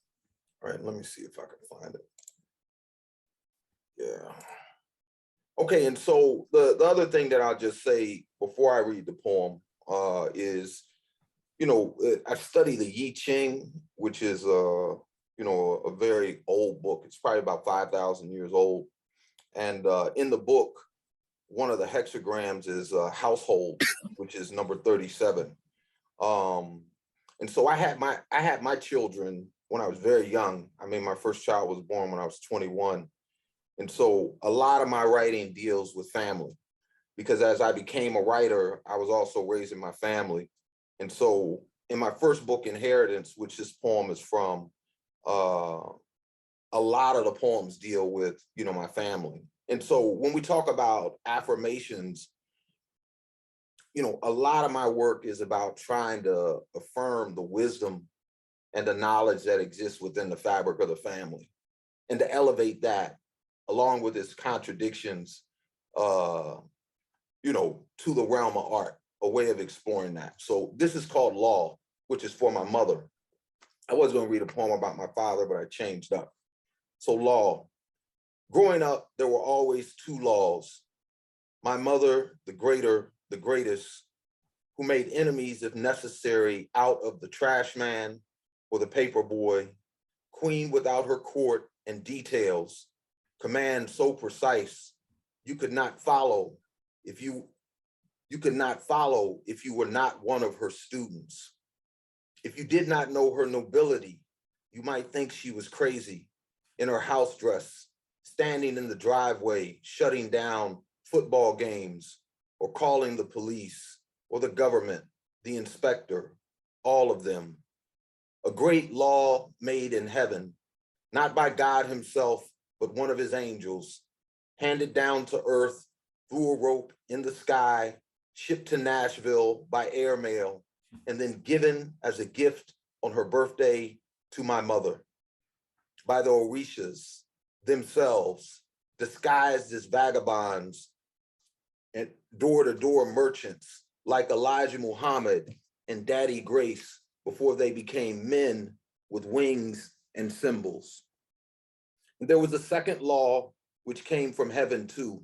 All right, let me see if I can find it. Yeah. Okay, and so the other thing that I'll just say before I read the poem is, I study the I Ching, which is a very old book. It's probably about 5,000 years old. And in the book, one of the hexagrams is household, which is number 37. And so I had my children when I was very young. I mean, my first child was born when I was 21. And so a lot of my writing deals with family, because as I became a writer, I was also raising my family. And so in my first book, Inheritance, which this poem is from, a lot of the poems deal with, my family. And so when we talk about affirmations, a lot of my work is about trying to affirm the wisdom and the knowledge that exists within the fabric of the family, and to elevate that along with its contradictions, to the realm of art, a way of exploring that. So this is called Law, which is for my mother. I was going to read a poem about my father, but I changed up. So Law. Growing up, there were always two laws. My mother, the greatest, who made enemies if necessary out of the trash man or the paper boy, queen without her court and details, command so precise you could not follow if you were not one of her students. If you did not know her nobility, you might think she was crazy in her house dress, standing in the driveway, shutting down football games, or calling the police or the government, the inspector, all of them. A great law made in heaven, not by God himself, but one of his angels, handed down to earth through a rope in the sky, shipped to Nashville by airmail, and then given as a gift on her birthday to my mother by the Orishas themselves, disguised as vagabonds and door-to-door merchants like Elijah Muhammad and Daddy Grace before they became men with wings and symbols. And there was a second law which came from heaven too,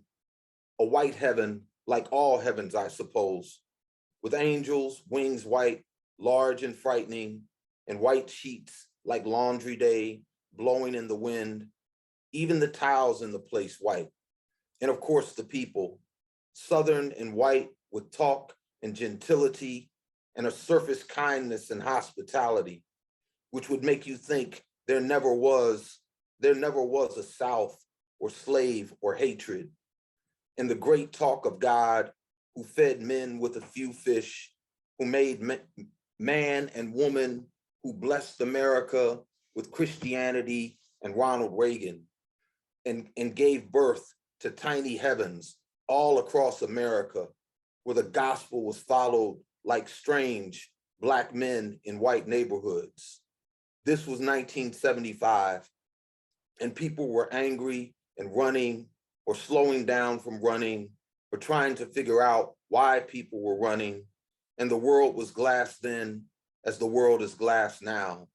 a white heaven like all heavens, I suppose, with angels, wings white, large and frightening, and white sheets like laundry day blowing in the wind, even the tiles in the place white. And of course, the people, Southern and white with talk and gentility and a surface kindness and hospitality, which would make you think there never was a South or slave or hatred. And the great talk of God who fed men with a few fish, who made man and woman, who blessed America with Christianity and Ronald Reagan, and gave birth to tiny heavens all across America, where the gospel was followed like strange Black men in white neighborhoods. This was 1975, and people were angry and running, or slowing down from running, or trying to figure out why people were running. And the world was glass then, as the world is glass now.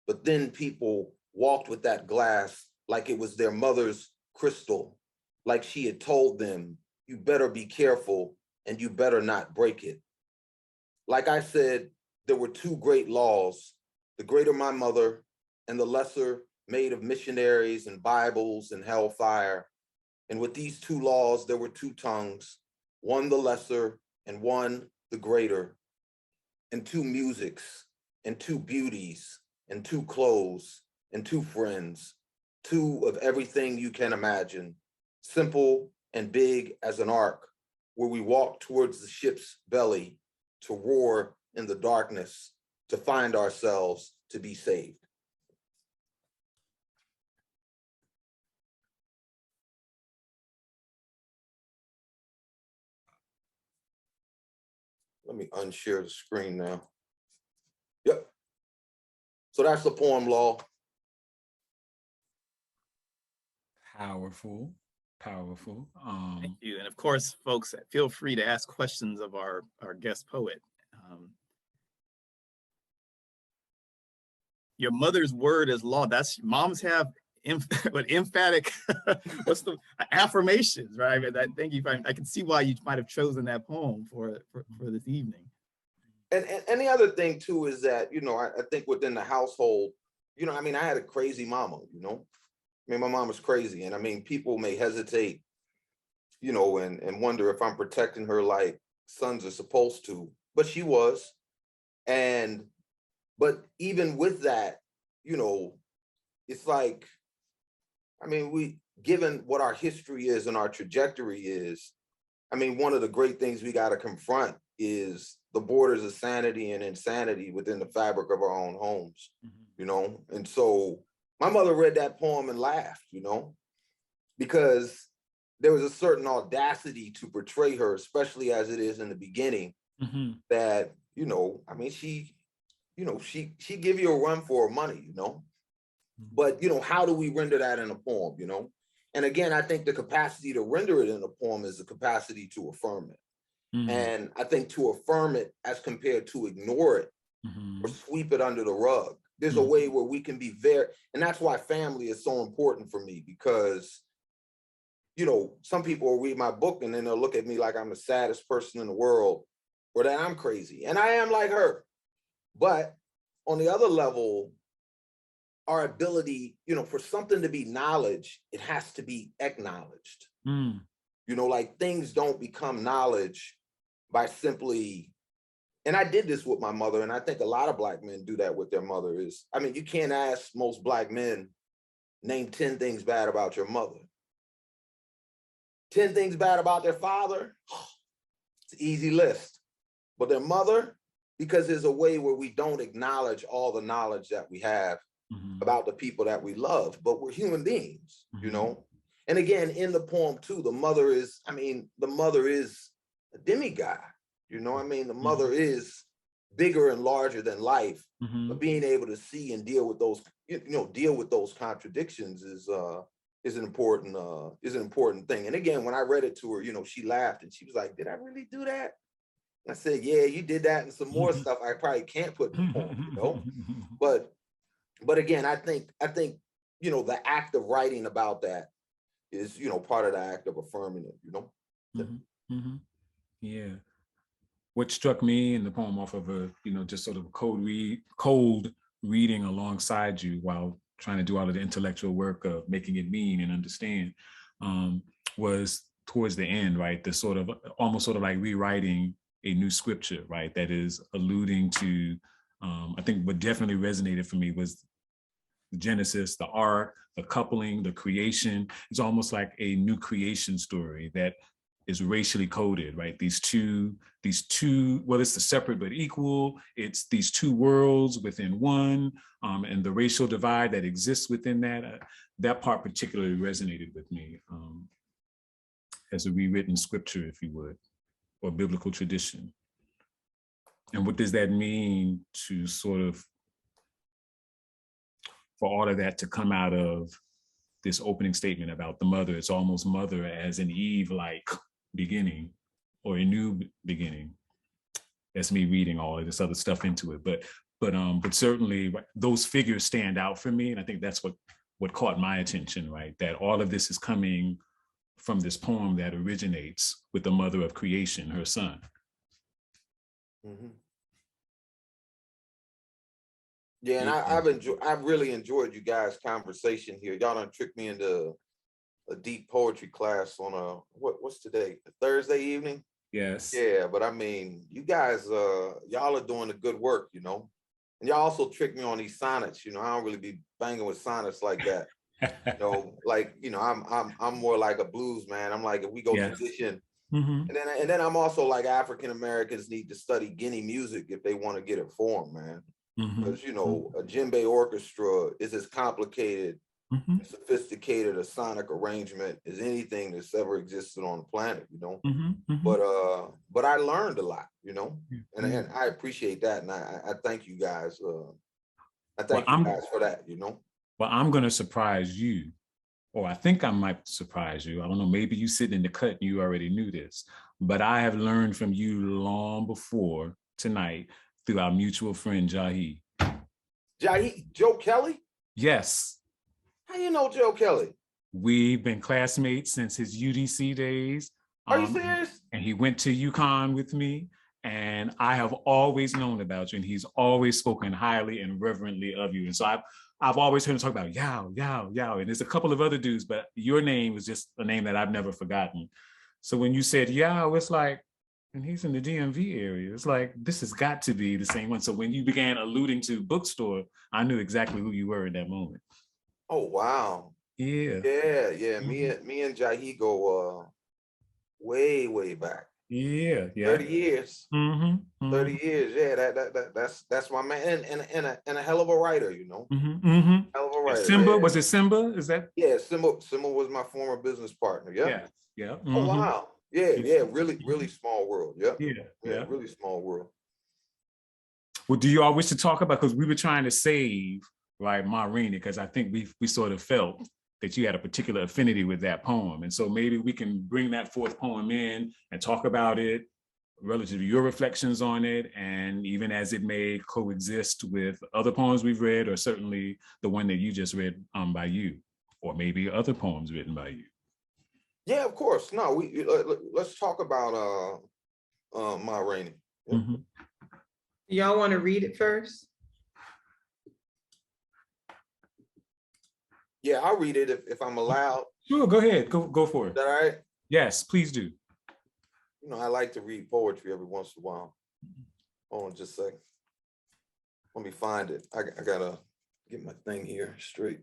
But then people walked with that glass like it was their mother's crystal, like she had told them, you better be careful and you better not break it. Like I said, there were two great laws, the greater my mother and the lesser made of missionaries and Bibles and hellfire. And with these two laws, there were two tongues, one the lesser and one the greater, and two musics and two beauties and two clothes and two friends, two of everything you can imagine, simple and big as an ark, where we walk towards the ship's belly to roar in the darkness, to find ourselves to be saved. Let me unshare the screen now. Yep. So that's the poem, Law. Powerful, powerful. Thank you. And of course, folks, feel free to ask questions of our guest poet. your mother's word is law. That's moms have emphatic, what's the affirmations, right? I think I can see why you might have chosen that poem for this evening. And the other thing too is that, you know, I think within the household, you know, I mean, I had a crazy mama, you know. I mean, my mom was crazy. And I mean, people may hesitate, you know, and wonder if I'm protecting her like sons are supposed to, but she was. But even with that, you know, it's like, I mean, given what our history is and our trajectory is, I mean, one of the great things we got to confront is the borders of sanity and insanity within the fabric of our own homes, you know? And so my mother read that poem and laughed, you know, because there was a certain audacity to portray her, especially as it is in the beginning, that, you know, I mean, she give you a run for her money, you know? But, you know, how do we render that in a poem, you know? And again, I think the capacity to render it in a poem is the capacity to affirm it. And I think to affirm it as compared to ignore it or sweep it under the rug, there's a way where we can be and that's why family is so important for me, because, you know, some people will read my book and then they'll look at me like I'm the saddest person in the world or that I'm crazy. And I am like her. But on the other level, our ability, you know, for something to be knowledge, it has to be acknowledged. You know, like things don't become knowledge by simply, and I did this with my mother, and I think a lot of Black men do that with their mother is, I mean, you can't ask most Black men, name 10 things bad about your mother. 10 things bad about their father, it's an easy list. But their mother, because there's a way where we don't acknowledge all the knowledge that we have about the people that we love, but we're human beings, you know? And again, in the poem too, the mother is a demigod, you know? I mean, the mother is bigger and larger than life, but being able to see and deal with those, you know, deal with those contradictions is an important thing. And again, when I read it to her, you know, she laughed and she was like, "Did I really do that?" I said, "Yeah, you did that and some more stuff I probably can't put in the poem, you know?" But again, I think, you know, the act of writing about that is, you know, part of the act of affirming it, you know? Yeah. What struck me in the poem off of a, you know, just sort of cold reading alongside you while trying to do all of the intellectual work of making it mean and understand, was towards the end, right? The sort of, almost sort of like rewriting a new scripture, right? That is alluding to, I think what definitely resonated for me was the Genesis, the ark, the coupling, the creation. It's almost like a new creation story that is racially coded, right? These two, well, it's the separate but equal. It's these two worlds within one, and the racial divide that exists within that. That part particularly resonated with me as a rewritten scripture, if you would, or biblical tradition. And what does that mean to sort of, for all of that to come out of this opening statement about the mother? It's almost mother as an Eve-like beginning or a new beginning. That's me reading all of this other stuff into it, but certainly those figures stand out for me, and I think that's what caught my attention, right? That all of this is coming from this poem that originates with the mother of creation, her son. Yeah, and I've really enjoyed you guys' conversation here. Y'all done tricked me into a deep poetry class on what's today? A Thursday evening? Yes. Yeah, but I mean, you guys, y'all are doing the good work, you know. And y'all also tricked me on these sonnets. You know, I don't really be banging with sonnets like that. You know, like, you know, I'm more like a blues man. I'm like, if we go tradition, and then I'm also like, African Americans need to study Guinea music if they want to get it formed, man. Because, you know, a djembe orchestra is as complicated and sophisticated a sonic arrangement as anything that's ever existed on the planet, you know. But I learned a lot, you know, and I appreciate that, and I thank you guys. I thank you guys for that, you know. Well, I'm gonna surprise you, or I think I might surprise you. I don't know, maybe you sitting in the cut and you already knew this, but I have learned from you long before tonight through our mutual friend, Jahi. Joe Kelly? Yes. How you know Joe Kelly? We've been classmates since his UDC days. Are you serious? And he went to UConn with me. And I have always known about you, and he's always spoken highly and reverently of you. And so I've always heard him talk about Yao, Yao, Yao. And there's a couple of other dudes, but your name was just a name that I've never forgotten. So when you said Yao, it's like, and he's in the DMV area. It's like, this has got to be the same one. So when you began alluding to bookstore, I knew exactly who you were in that moment. Oh, wow. Yeah. Yeah. Me and Jahi go way, way back. Yeah. 30 years. 30 years. Yeah, that's my man. And a hell of a writer, you know. Hell of a writer. Simba, was it Simba? Is that? Yeah, Simba was my former business partner. Yeah. Oh, wow. Yeah, really small world. Yeah, really small world. Well, do you all wish to talk about, because we were trying to save, right, Ma Rainey, because I think we sort of felt that you had a particular affinity with that poem. And so maybe we can bring that fourth poem in and talk about it relative to your reflections on it, and even as it may coexist with other poems we've read, or certainly the one that you just read by you, or maybe other poems written by you. Yeah, of course. No, let's talk about Ma Rainey. Yeah. Y'all want to read it first? Yeah, I'll read it if I'm allowed. Sure, go ahead. Go for it. Is that all right? Yes, please do. You know, I like to read poetry every once in a while. Hold on just a second. Let me find it. I gotta get my thing here straight.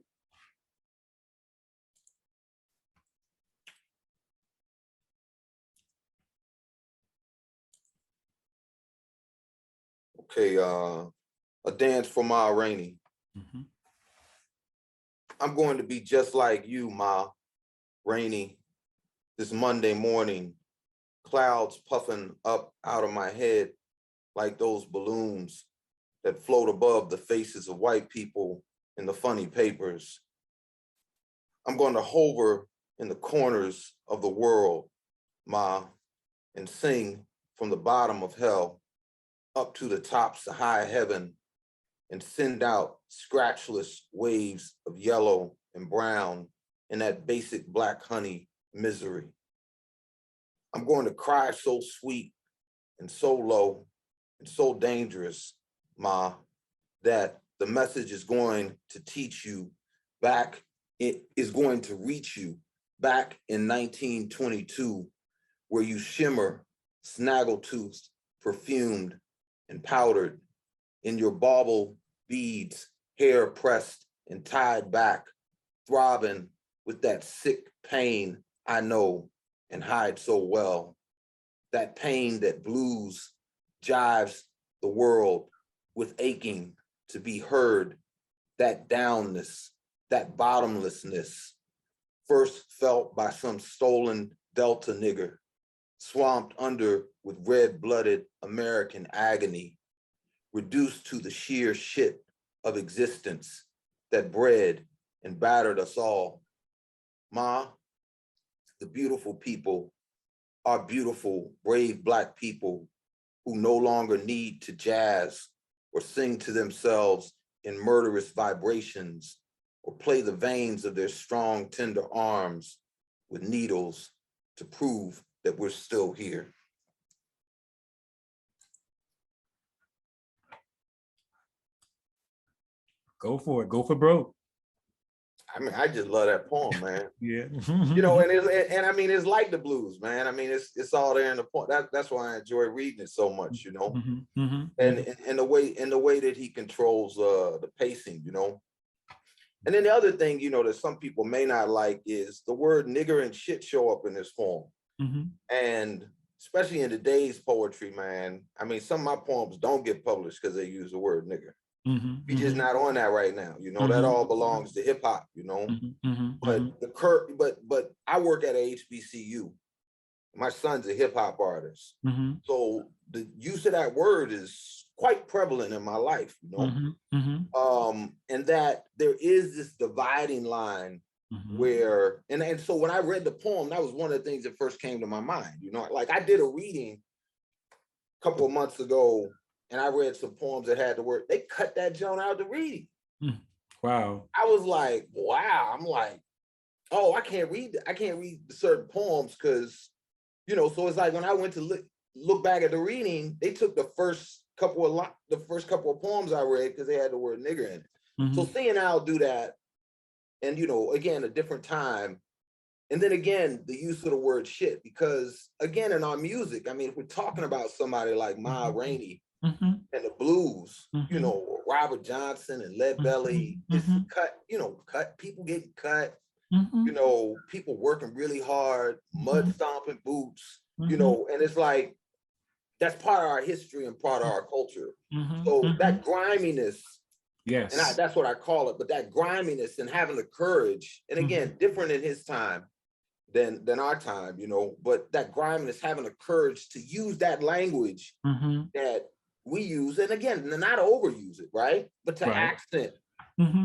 Okay, a dance for Ma Rainey. I'm going to be just like you, Ma Rainey, this Monday morning, clouds puffing up out of my head like those balloons that float above the faces of white people in the funny papers. I'm going to hover in the corners of the world, Ma, and sing from the bottom of hell up to the tops of high heaven, and send out scratchless waves of yellow and brown in that basic black honey misery. I'm going to cry so sweet and so low and so dangerous, Ma, that the message is going to teach you back, it is going to reach you back in 1922, where you shimmer, snaggletooth, perfumed and powdered, in your bauble beads, hair pressed and tied back, throbbing with that sick pain I know and hide so well. That pain that blues jives the world with aching to be heard, that downness, that bottomlessness, first felt by some stolen Delta nigger, swamped under with red-blooded American agony, reduced to the sheer shit of existence that bred and battered us all. Ma, the beautiful people are beautiful, brave Black people who no longer need to jazz or sing to themselves in murderous vibrations or play the veins of their strong, tender arms with needles to prove that we're still here. Go for it. Go for broke. I mean, I just love that poem, man. Yeah. You know, and I mean, it's like the blues, man. I mean, it's all there in the point. That's why I enjoy reading it so much, you know. And the way that he controls the pacing, you know. And then the other thing, you know, that some people may not like is the word nigger and shit show up in this poem. And especially in today's poetry, man, I mean, some of my poems don't get published because they use the word nigger. We're just not on that right now, you know. That all belongs to hip hop, you know. But I work at a HBCU. My son's a hip hop artist, so the use of that word is quite prevalent in my life, you know. And that there is this dividing line where, and so when I read the poem, that was one of the things that first came to my mind, you know. Like I did a reading a couple of months ago and I read some poems that had the word, they cut that joint out to reading. Wow. I was like, wow. I'm like, oh, I can't read certain poems because, you know, so it's like when I went to look back at the reading, they took the first couple of poems I read because they had the word nigger in it. So seeing Al do that, and, you know, again, a different time. And then again, the use of the word shit, because again, in our music, I mean, if we're talking about somebody like Ma Rainey and the blues, you know, Robert Johnson and Lead Belly, it's people getting cut, you know, people working really hard, mud stomping boots, you know, and it's like, that's part of our history and part of our culture. So that griminess, yes, and that's what I call it, but that griminess and having the courage, and again, different in his time than our time, you know, but that griminess, having the courage to use that language that we use, and again, not overuse it, right? But to accent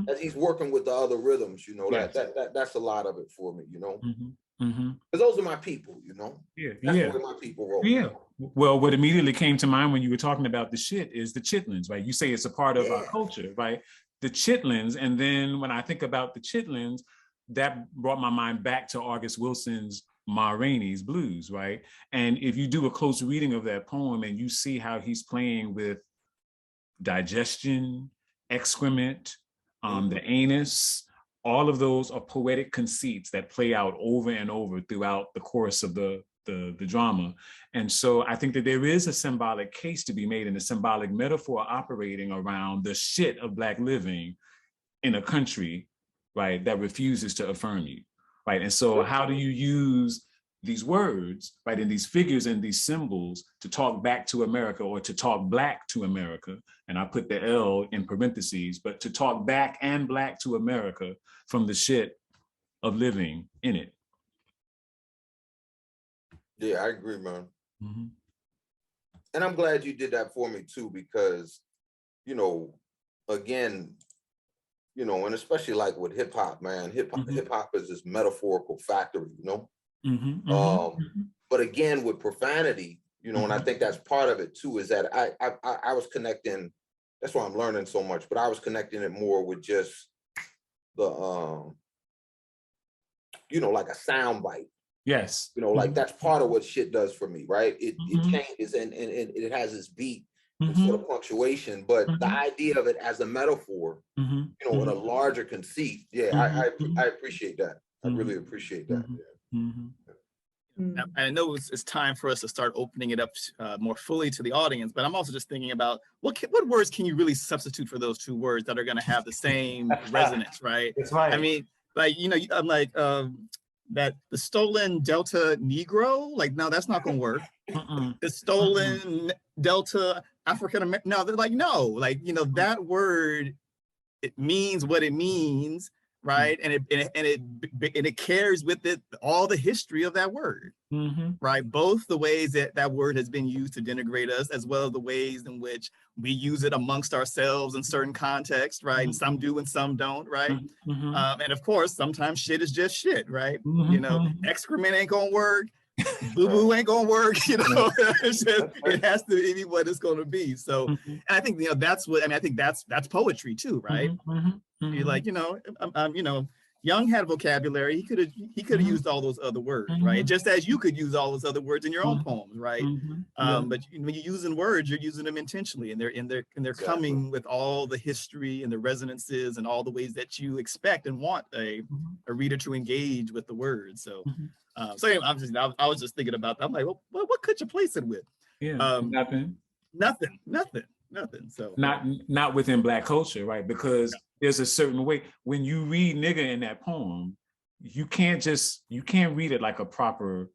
as he's working with the other rhythms, you know, that's a lot of it for me, you know. Because those are my people, you know. That's the way my people roll. Well, what immediately came to mind when you were talking about the shit is the chitlins, right? You say it's a part of our culture, right? The chitlins, and then when I think about the chitlins, that brought my mind back to August Wilson's Ma Rainey's Blues, right? And if you do a close reading of that poem and you see how he's playing with digestion, excrement, the anus, all of those are poetic conceits that play out over and over throughout the course of the drama. And so I think that there is a symbolic case to be made and a symbolic metaphor operating around the shit of Black living in a country, right, that refuses to affirm you, right? And so how do you use these words, right, and these figures and these symbols to talk back to America, or to talk Black to America? And I put the L in parentheses, but to talk back and Black to America from the shit of living in it. Yeah, I agree, man. And I'm glad you did that for me too, because, you know, again, you know, and especially like with hip hop, man, hip hop is this metaphorical factory, you know. But again, with profanity, you know, and I think that's part of it too, is that I was connecting. That's why I'm learning so much. But I was connecting it more with just the, you know, like a sound bite. Yes. You know, like that's part of what shit does for me, right? It changes and it has this beat. Sort of punctuation, but the idea of it as a metaphor, you know, in a larger conceit. I appreciate that. I really appreciate that. Now, I know it's time for us to start opening it up more fully to the audience, but I'm also just thinking about what words can you really substitute for those two words that are going to have the same resonance, right? That's right. I mean, like, you know, I'm like, that the stolen Delta Negro, like, no, that's not going to work. The stolen Delta African American, no, they're like, no, like, you know, that word, it means what it means, right? And it carries with it all the history of that word, right? Both the ways that that word has been used to denigrate us, as well as the ways in which we use it amongst ourselves in certain contexts, right? And some do and some don't, right? And of course, sometimes shit is just shit, right? You know, excrement ain't gonna work. Boo-boo ain't gonna work, you know. It has to be what it's gonna be. So, and I think, you know, that's what, I mean, I think that's poetry too, right? You're like, you know, you know, Young had vocabulary. He could have used all those other words, right? Just as you could use all those other words in your own poems, right? But when you're using words, you're using them intentionally, and they're coming with all the history and the resonances and all the ways that you expect and want a reader to engage with the words. So, so anyway, I was just thinking about that. I'm like, well, what could you place it with? Nothing. So not within Black culture, right? Because there's a certain way when you read nigger in that poem, you can't read it like a proper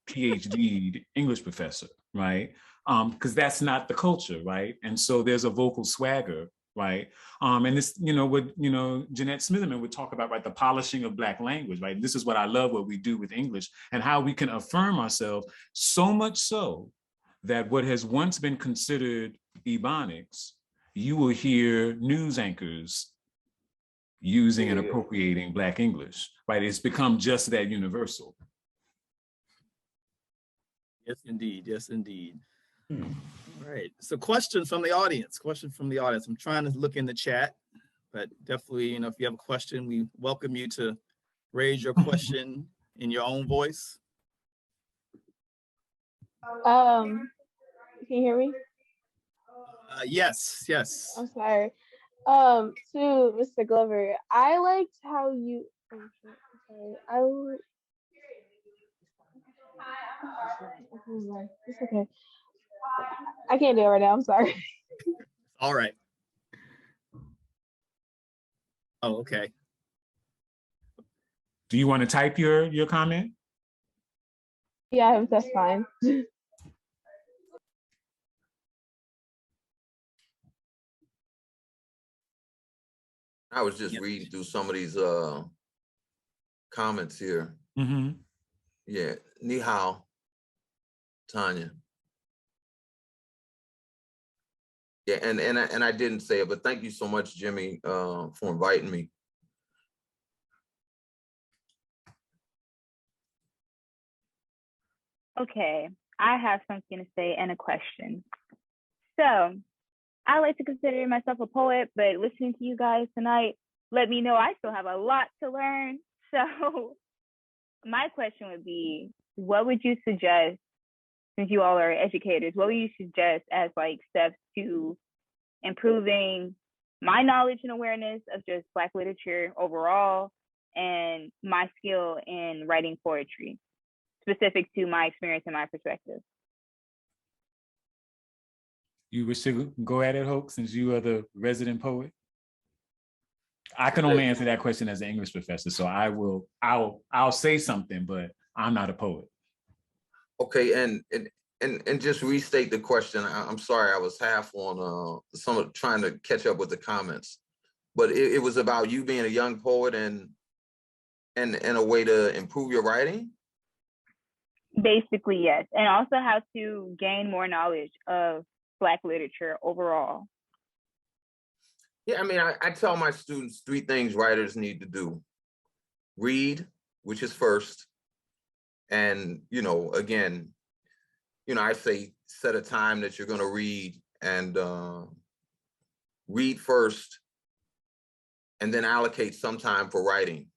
PhD English professor, right? Because that's not the culture, right? And so there's a vocal swagger, right? And this, you know, what, you know, Jeanette Smitherman would talk about, right, the polishing of Black language, right? This is what I love, what we do with English, and how we can affirm ourselves, so much so that what has once been considered Ebonics, you will hear news anchors using and appropriating Black English, right? It's become just that universal. Yes, indeed. Yes, indeed. All right. So questions from the audience. I'm trying to look in the chat, but definitely, if you have a question, we welcome you to raise your question in your own voice. Can you hear me? Yes. I'm sorry. To Mr. Glover, I liked how you. Oh, shit, I'm sorry. It's okay. I can't do it right now. I'm sorry. All right. Oh, okay. Do you want to type your comment? Yeah, that's fine. I was just reading through some of these comments here. Mm-hmm. Yeah, ni hao, Tanya. Yeah, and I didn't say it, but thank you so much, Jimmy, for inviting me. Okay, I have something to say and a question. So, I like to consider myself a poet, but listening to you guys tonight let me know I still have a lot to learn. So, my question would be, what would you suggest, since you all are educators, what would you suggest as like steps to improving my knowledge and awareness of just Black literature overall and my skill in writing poetry, specific to my experience and my perspective? You wish to go at it, Hoke, since you are the resident poet? I can only answer that question as an English professor, so I'll say something, but I'm not a poet. Okay, and just restate the question. I'm sorry, I was half on trying to catch up with the comments, but it was about you being a young poet and a way to improve your writing. Basically, yes, and also how to gain more knowledge of Black literature overall. Yeah, I mean, I tell my students 3 things writers need to do. Read, which is first. And, again, I say set a time that you're going to read and read first and then allocate some time for writing.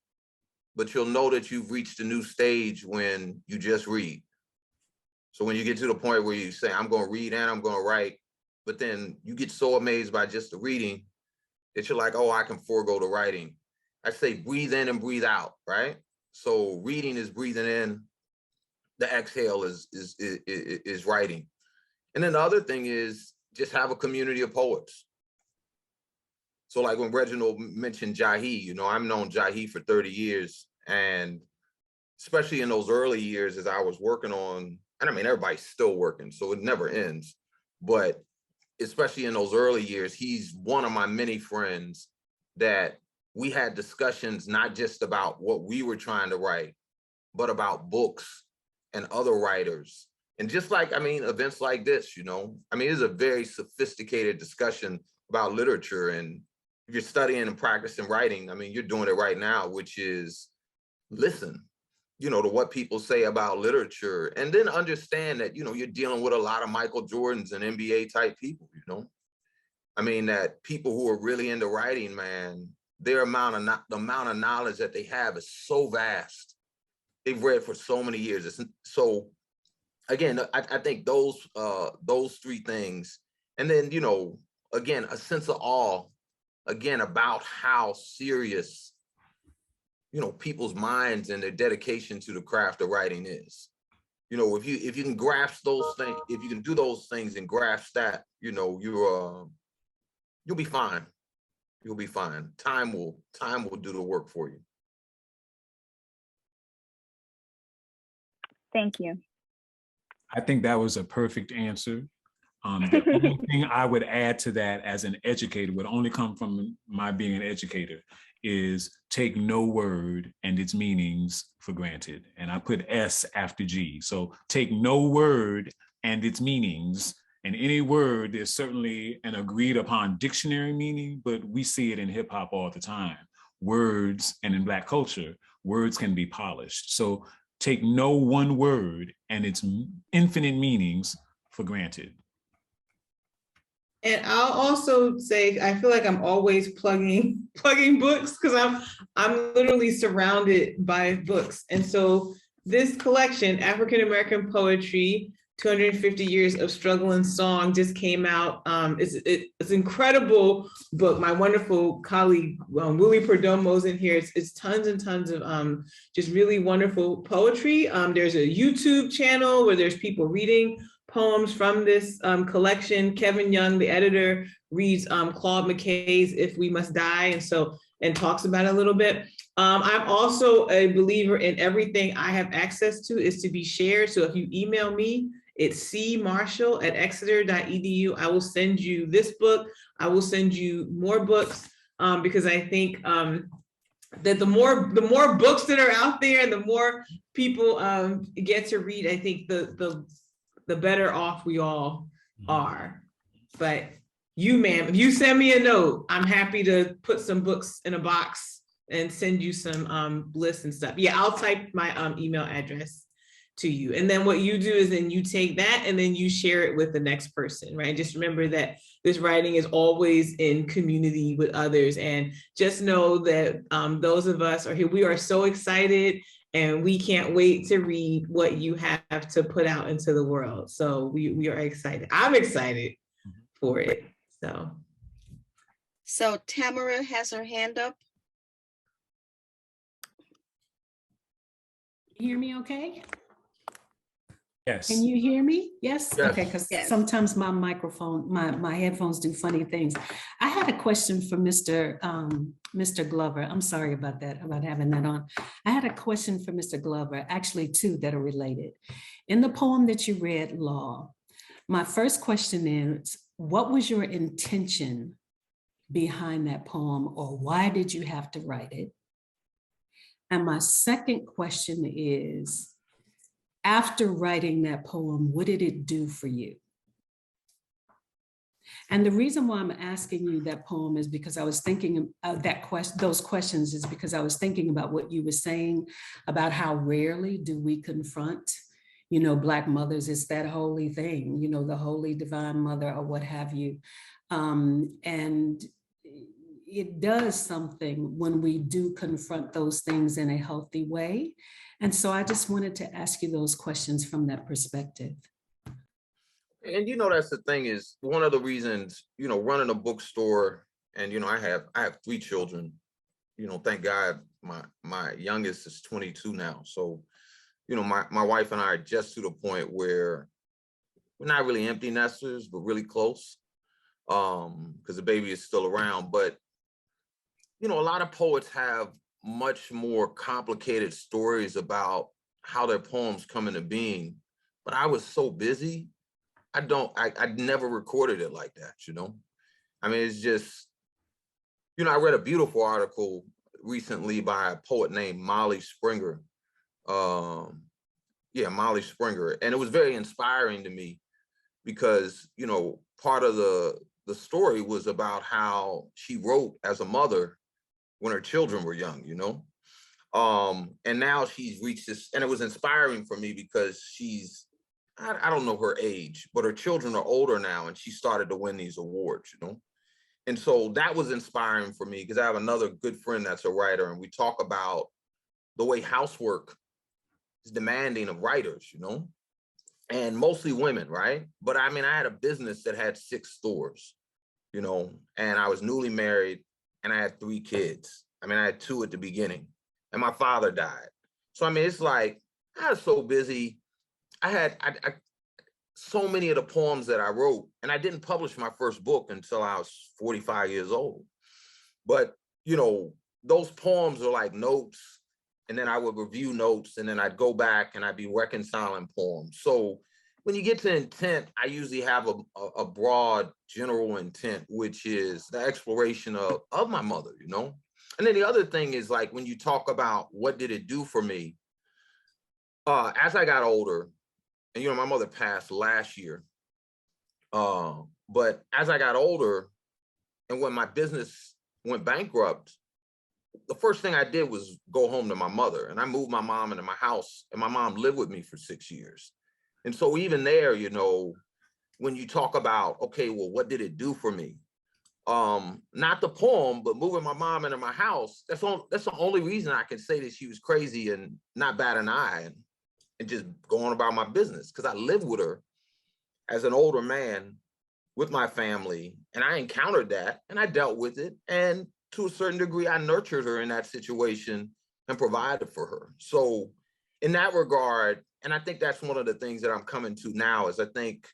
But you'll know that you've reached a new stage when you just read. So when you get to the point where you say, I'm going to read and I'm going to write, but then you get so amazed by just the reading that you're like, oh, I can forego the writing. I say breathe in and breathe out, right? So reading is breathing in, the exhale is writing. And then the other thing is just have a community of poets. So like when Reginald mentioned Jahi, I've known Jahi for 30 years. And especially in those early years as I was working on, and I mean, everybody's still working, so it never ends. But especially in those early years, he's one of my many friends that we had discussions, not just about what we were trying to write, but about books and other writers. And just like, events like this, it's a very sophisticated discussion about literature. And if you're studying and practicing writing, you're doing it right now, which is listen, to what people say about literature, and then understand that, you're dealing with a lot of Michael Jordans and NBA type people, that people who are really into writing, man, the amount of knowledge that they have is so vast. They've read for so many years. So again, I think those 3 things, and then, again, a sense of awe, again, about how serious people's minds and their dedication to the craft of writing is. If you can grasp those things, if you can do those things and grasp that, you'll be fine. You'll be fine. Time will do the work for you. Thank you. I think that was a perfect answer. The only thing I would add to that as an educator would only come from my being an educator is take no word and its meanings for granted. And I put S after G. So take no word and its meanings. And any word, there's certainly an agreed upon dictionary meaning, but we see it in hip hop all the time. Words, and in Black culture, words can be polished. So take no one word and its infinite meanings for granted. And I'll also say, I feel like I'm always plugging books because I'm literally surrounded by books. And so this collection, African American Poetry, 250 Years of Struggle and Song, just came out. It's an incredible book. My wonderful colleague, Willie Perdomo's in here. It's tons and tons of just really wonderful poetry. There's a YouTube channel where there's people reading poems from this collection. Kevin Young, the editor, reads Claude McKay's If We Must Die, and talks about it a little bit. I'm also a believer in everything I have access to is to be shared. So if you email me, it's cmarshall@exeter.edu. I will send you this book. I will send you more books because I think that the more books that are out there and the more people get to read, I think the better off we all are. But you, ma'am, if you send me a note, I'm happy to put some books in a box and send you some lists and stuff. Yeah, I'll type my email address to you. And then what you do is then you take that and then you share it with the next person, right? Just remember that this writing is always in community with others. And just know that those of us are here, we are so excited and we can't wait to read what you have to put out into the world. So we are excited. I'm excited for it, so. So Tamara has her hand up. You hear me okay? Yes. Can you hear me? Yes? Yes. Okay, because Yes. sometimes my microphone, my headphones do funny things. I had a question for Mr. Glover. I'm sorry about that, about having that on. I had a question for Mr. Glover, actually two that are related. In the poem that you read, Law, my first question is, what was your intention behind that poem, or why did you have to write it? And my second question is, after writing that poem, what did it do for you? And the reason why I'm asking you that poem is because I was thinking of those questions is because I was thinking about what you were saying about how rarely do we confront, Black mothers. It's that holy thing, the holy divine mother or what have you. And it does something when we do confront those things in a healthy way. And so I just wanted to ask you those questions from that perspective. And that's the thing is one of the reasons, running a bookstore, and I have 3 children, thank God my youngest is 22 now. So, my wife and I are just to the point where we're not really empty nesters, but really close. Because the baby is still around. But, a lot of poets have much more complicated stories about how their poems come into being. But I was so busy, I never recorded it like that, I mean, it's just, I read a beautiful article recently by a poet named Molly Springer. Molly Springer. And it was very inspiring to me because, part of the story was about how she wrote as a mother when her children were young, and now she's reached this, and it was inspiring for me because I don't know her age, but her children are older now, and she started to win these awards, And so that was inspiring for me because I have another good friend that's a writer, and we talk about the way housework is demanding of writers, and mostly women, right? But I mean, I had a business that had 6 stores, and I was newly married and I had 3 kids. I mean, I had 2 at the beginning and my father died. So, I mean, it's like, I was so busy. I so many of the poems that I wrote, and I didn't publish my first book until I was 45 years old. But, those poems are like notes, and then I would review notes, and then I'd go back and I'd be reconciling poems. So when you get to intent, I usually have a broad general intent, which is the exploration of my mother, And then the other thing is, like, when you talk about what did it do for me, as I got older, and my mother passed last year, but as I got older, and when my business went bankrupt, the first thing I did was go home to my mother, and I moved my mom into my house, and my mom lived with me for 6 years. And so even there, when you talk about, okay, well, what did it do for me? Not the poem, but moving my mom into my house. That's the only reason I can say that she was crazy and not bat an eye and just going about my business, because I lived with her as an older man with my family, and I encountered that and I dealt with it. And to a certain degree, I nurtured her in that situation and provided for her. So in that regard, and I think that's one of the things that I'm coming to now, is I think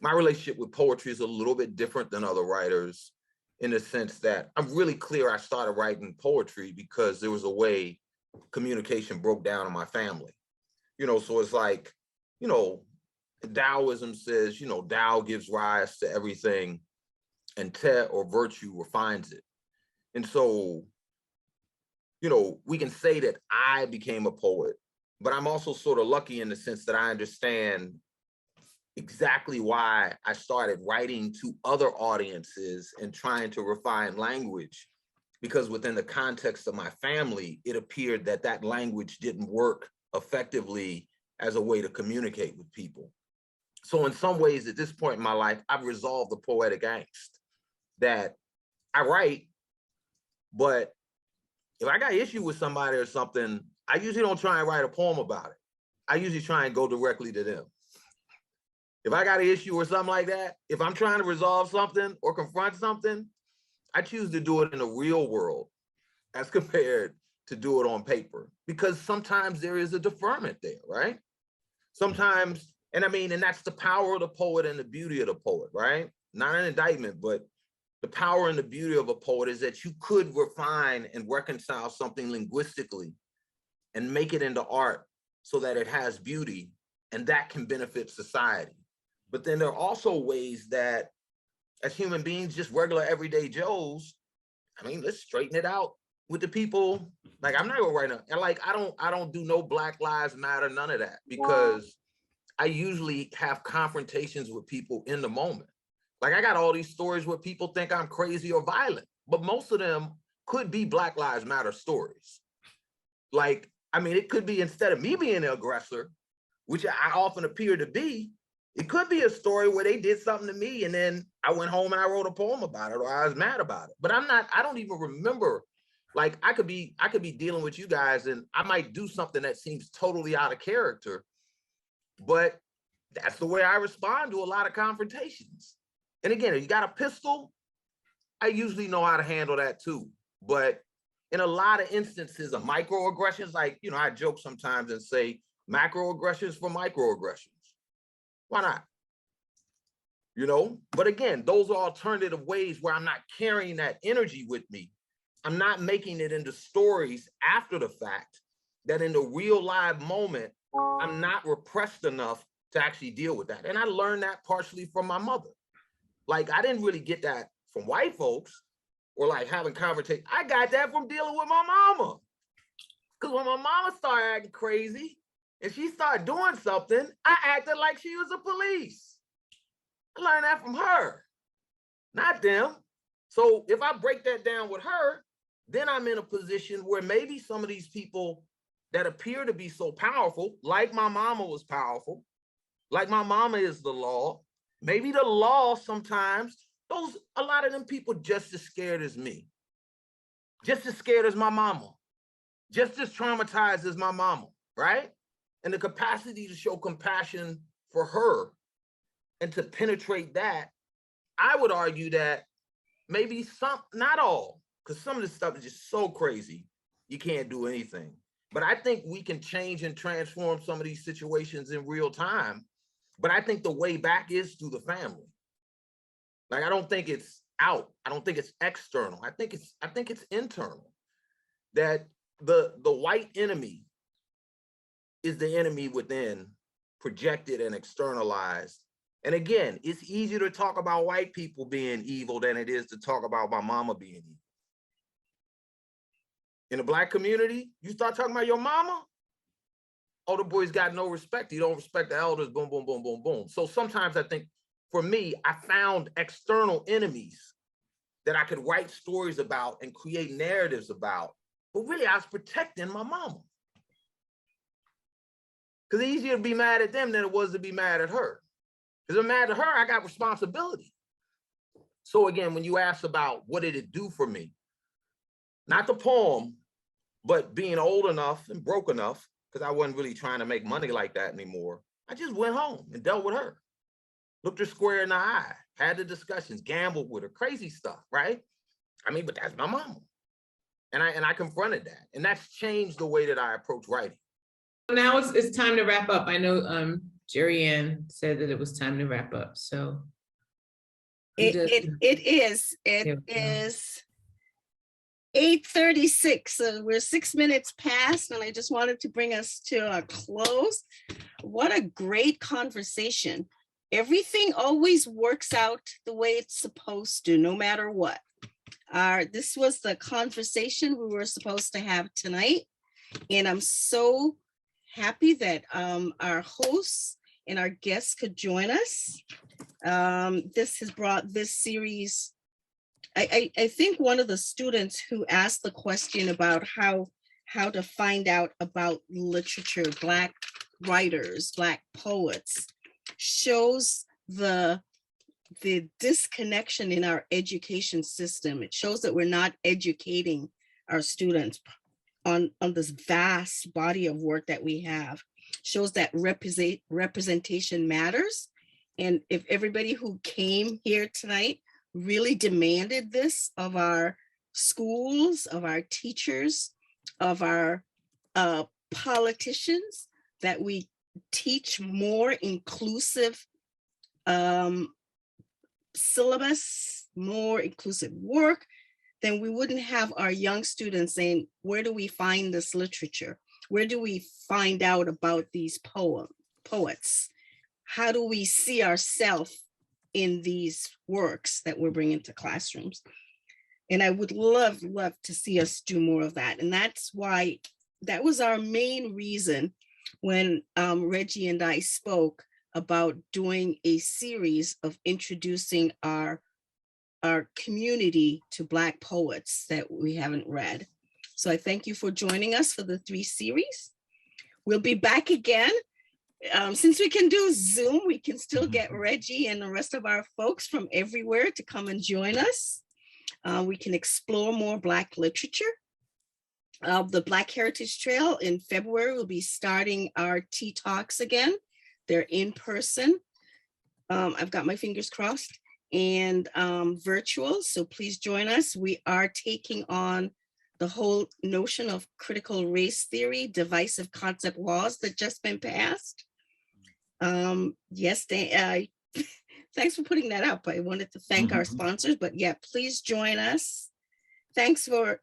my relationship with poetry is a little bit different than other writers, in the sense that I'm really clear I started writing poetry because there was a way communication broke down in my family. So it's like, Taoism says, Tao gives rise to everything, and Te, or virtue, refines it. And so, we can say that I became a poet, but I'm also sort of lucky in the sense that I understand exactly why I started writing to other audiences and trying to refine language, because within the context of my family, it appeared that that language didn't work effectively as a way to communicate with people. So in some ways, at this point in my life, I've resolved the poetic angst that I write, but if I got issue with somebody or something, I usually don't try and write a poem about it. I usually try and go directly to them. If I got an issue or something like that, if I'm trying to resolve something or confront something, I choose to do it in the real world as compared to do it on paper, because sometimes there is a deferment there, right? Sometimes, and that's the power of the poet and the beauty of the poet, right? Not an indictment, but the power and the beauty of a poet is that you could refine and reconcile something linguistically and make it into art so that it has beauty, and that can benefit society. But then there are also ways that, as human beings, just regular everyday Joes, let's straighten it out with the people. Like, I'm not gonna write I don't do no Black Lives Matter, none of that, because I usually have confrontations with people in the moment. Like, I got all these stories where people think I'm crazy or violent, but most of them could be Black Lives Matter stories. Like, it could be, instead of me being the aggressor, which I often appear to be, it could be a story where they did something to me and then I went home and I wrote a poem about it, or I was mad about it. But I don't even remember. Like, I could be dealing with you guys and I might do something that seems totally out of character, but that's the way I respond to a lot of confrontations. And again, if you got a pistol, I usually know how to handle that too. But in a lot of instances of microaggressions, like, I joke sometimes and say macroaggressions for microaggressions. Why not? But again, those are alternative ways where I'm not carrying that energy with me. I'm not making it into stories after the fact, that in the real live moment, I'm not repressed enough to actually deal with that. And I learned that partially from my mother. Like, I didn't really get that from white folks or like having conversations. I got that from dealing with my mama. Because when my mama started acting crazy and she started doing something, I acted like she was the police. I learned that from her, not them. So if I break that down with her, then I'm in a position where maybe some of these people that appear to be so powerful, like my mama was powerful, like my mama is the law, maybe the law sometimes, a lot of them people just as scared as me, just as scared as my mama, just as traumatized as my mama, right? And the capacity to show compassion for her and to penetrate that, I would argue that maybe some, not all, because some of this stuff is just so crazy, you can't do anything. But I think we can change and transform some of these situations in real time. But I think the way back is through the family. Like, I don't think it's out. I don't think it's external. I think it's internal. That the white enemy is the enemy within, projected and externalized. And again, it's easier to talk about white people being evil than it is to talk about my mama being evil. In the Black community, you start talking about your mama, oh, the boy's got no respect. You don't respect the elders, boom, boom, boom, boom, boom. So sometimes I think, for me, I found external enemies that I could write stories about and create narratives about. But really, I was protecting my mama. Because it's easier to be mad at them than it was to be mad at her. Because no matter her, I got responsibility. So again, when you ask about what did it do for me, not the poem, but being old enough and broke enough, because I wasn't really trying to make money like that anymore. I just went home and dealt with her. Looked her square in the eye, had the discussions, gambled with her, crazy stuff, right? I mean, but that's my mama. And I confronted that. And that's changed the way that I approach writing. Now it's time to wrap up. I know Jerry Ann said that it was time to wrap up. So it is 8:36. So we're 6 minutes past, and I just wanted to bring us to a close. What a great conversation. Everything always works out the way it's supposed to, no matter what. This was the conversation we were supposed to have tonight. And I'm so happy that our hosts and our guests could join us. This has brought this series. I think one of the students who asked the question about how to find out about literature, Black writers, Black poets, shows the disconnection in our education system. It shows that we're not educating our students on this vast body of work that we have. Shows that representation matters. And if everybody who came here tonight really demanded this of our schools, of our teachers, of our politicians, that we teach more inclusive syllabus, more inclusive work, then we wouldn't have our young students saying, where do we find this literature? Where do we find out about these poets? How do we see ourselves in these works that we're bringing to classrooms? And I would love to see us do more of that. And that's why, that was our main reason when Reggie and I spoke about doing a series of introducing our community to Black poets that we haven't read. So I thank you for joining us for the 3 series. We'll be back again. Since we can do Zoom, we can still get Reggie and the rest of our folks from everywhere to come and join us. We can explore more Black literature. The Black Heritage Trail in February, we'll be starting our Tea Talks again. They're in person. I've got my fingers crossed, and virtual. So please join us. We are taking on the whole notion of critical race theory, divisive concept laws that just been passed. Yes, thanks for putting that up. I wanted to thank our sponsors, but yeah, please join us. Thanks for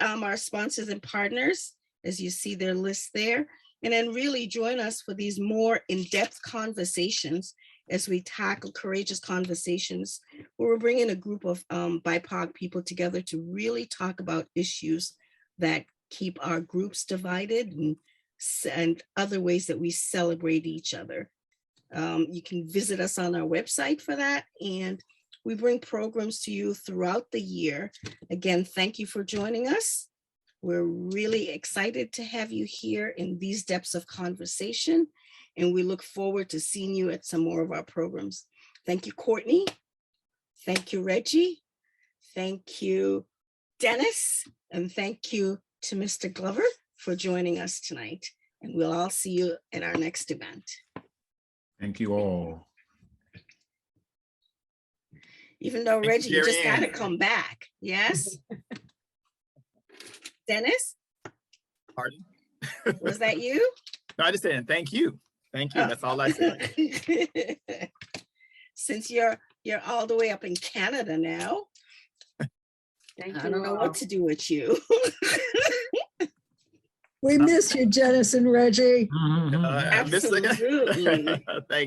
our sponsors and partners, as you see their list there. And then really join us for these more in-depth conversations as we tackle courageous conversations, where we're bringing a group of BIPOC people together to really talk about issues that keep our groups divided, and other ways that we celebrate each other. You can visit us on our website for that, and we bring programs to you throughout the year. Again, thank you for joining us. We're really excited to have you here in these depths of conversation, and we look forward to seeing you at some more of our programs. Thank you, Courtney. Thank you, Reggie. Thank you, Dennis. And thank you to Mr. Glover for joining us tonight. And we'll all see you at our next event. Thank you all. Even though Reggie, you just got to come back. Yes? Dennis? Pardon? Was that you? No, I just saying thank you. Thank you. That's all I said. Since you're all the way up in Canada now, I don't know what to do with you. We miss you, Dennis and Reggie. I miss it. Absolutely. Thank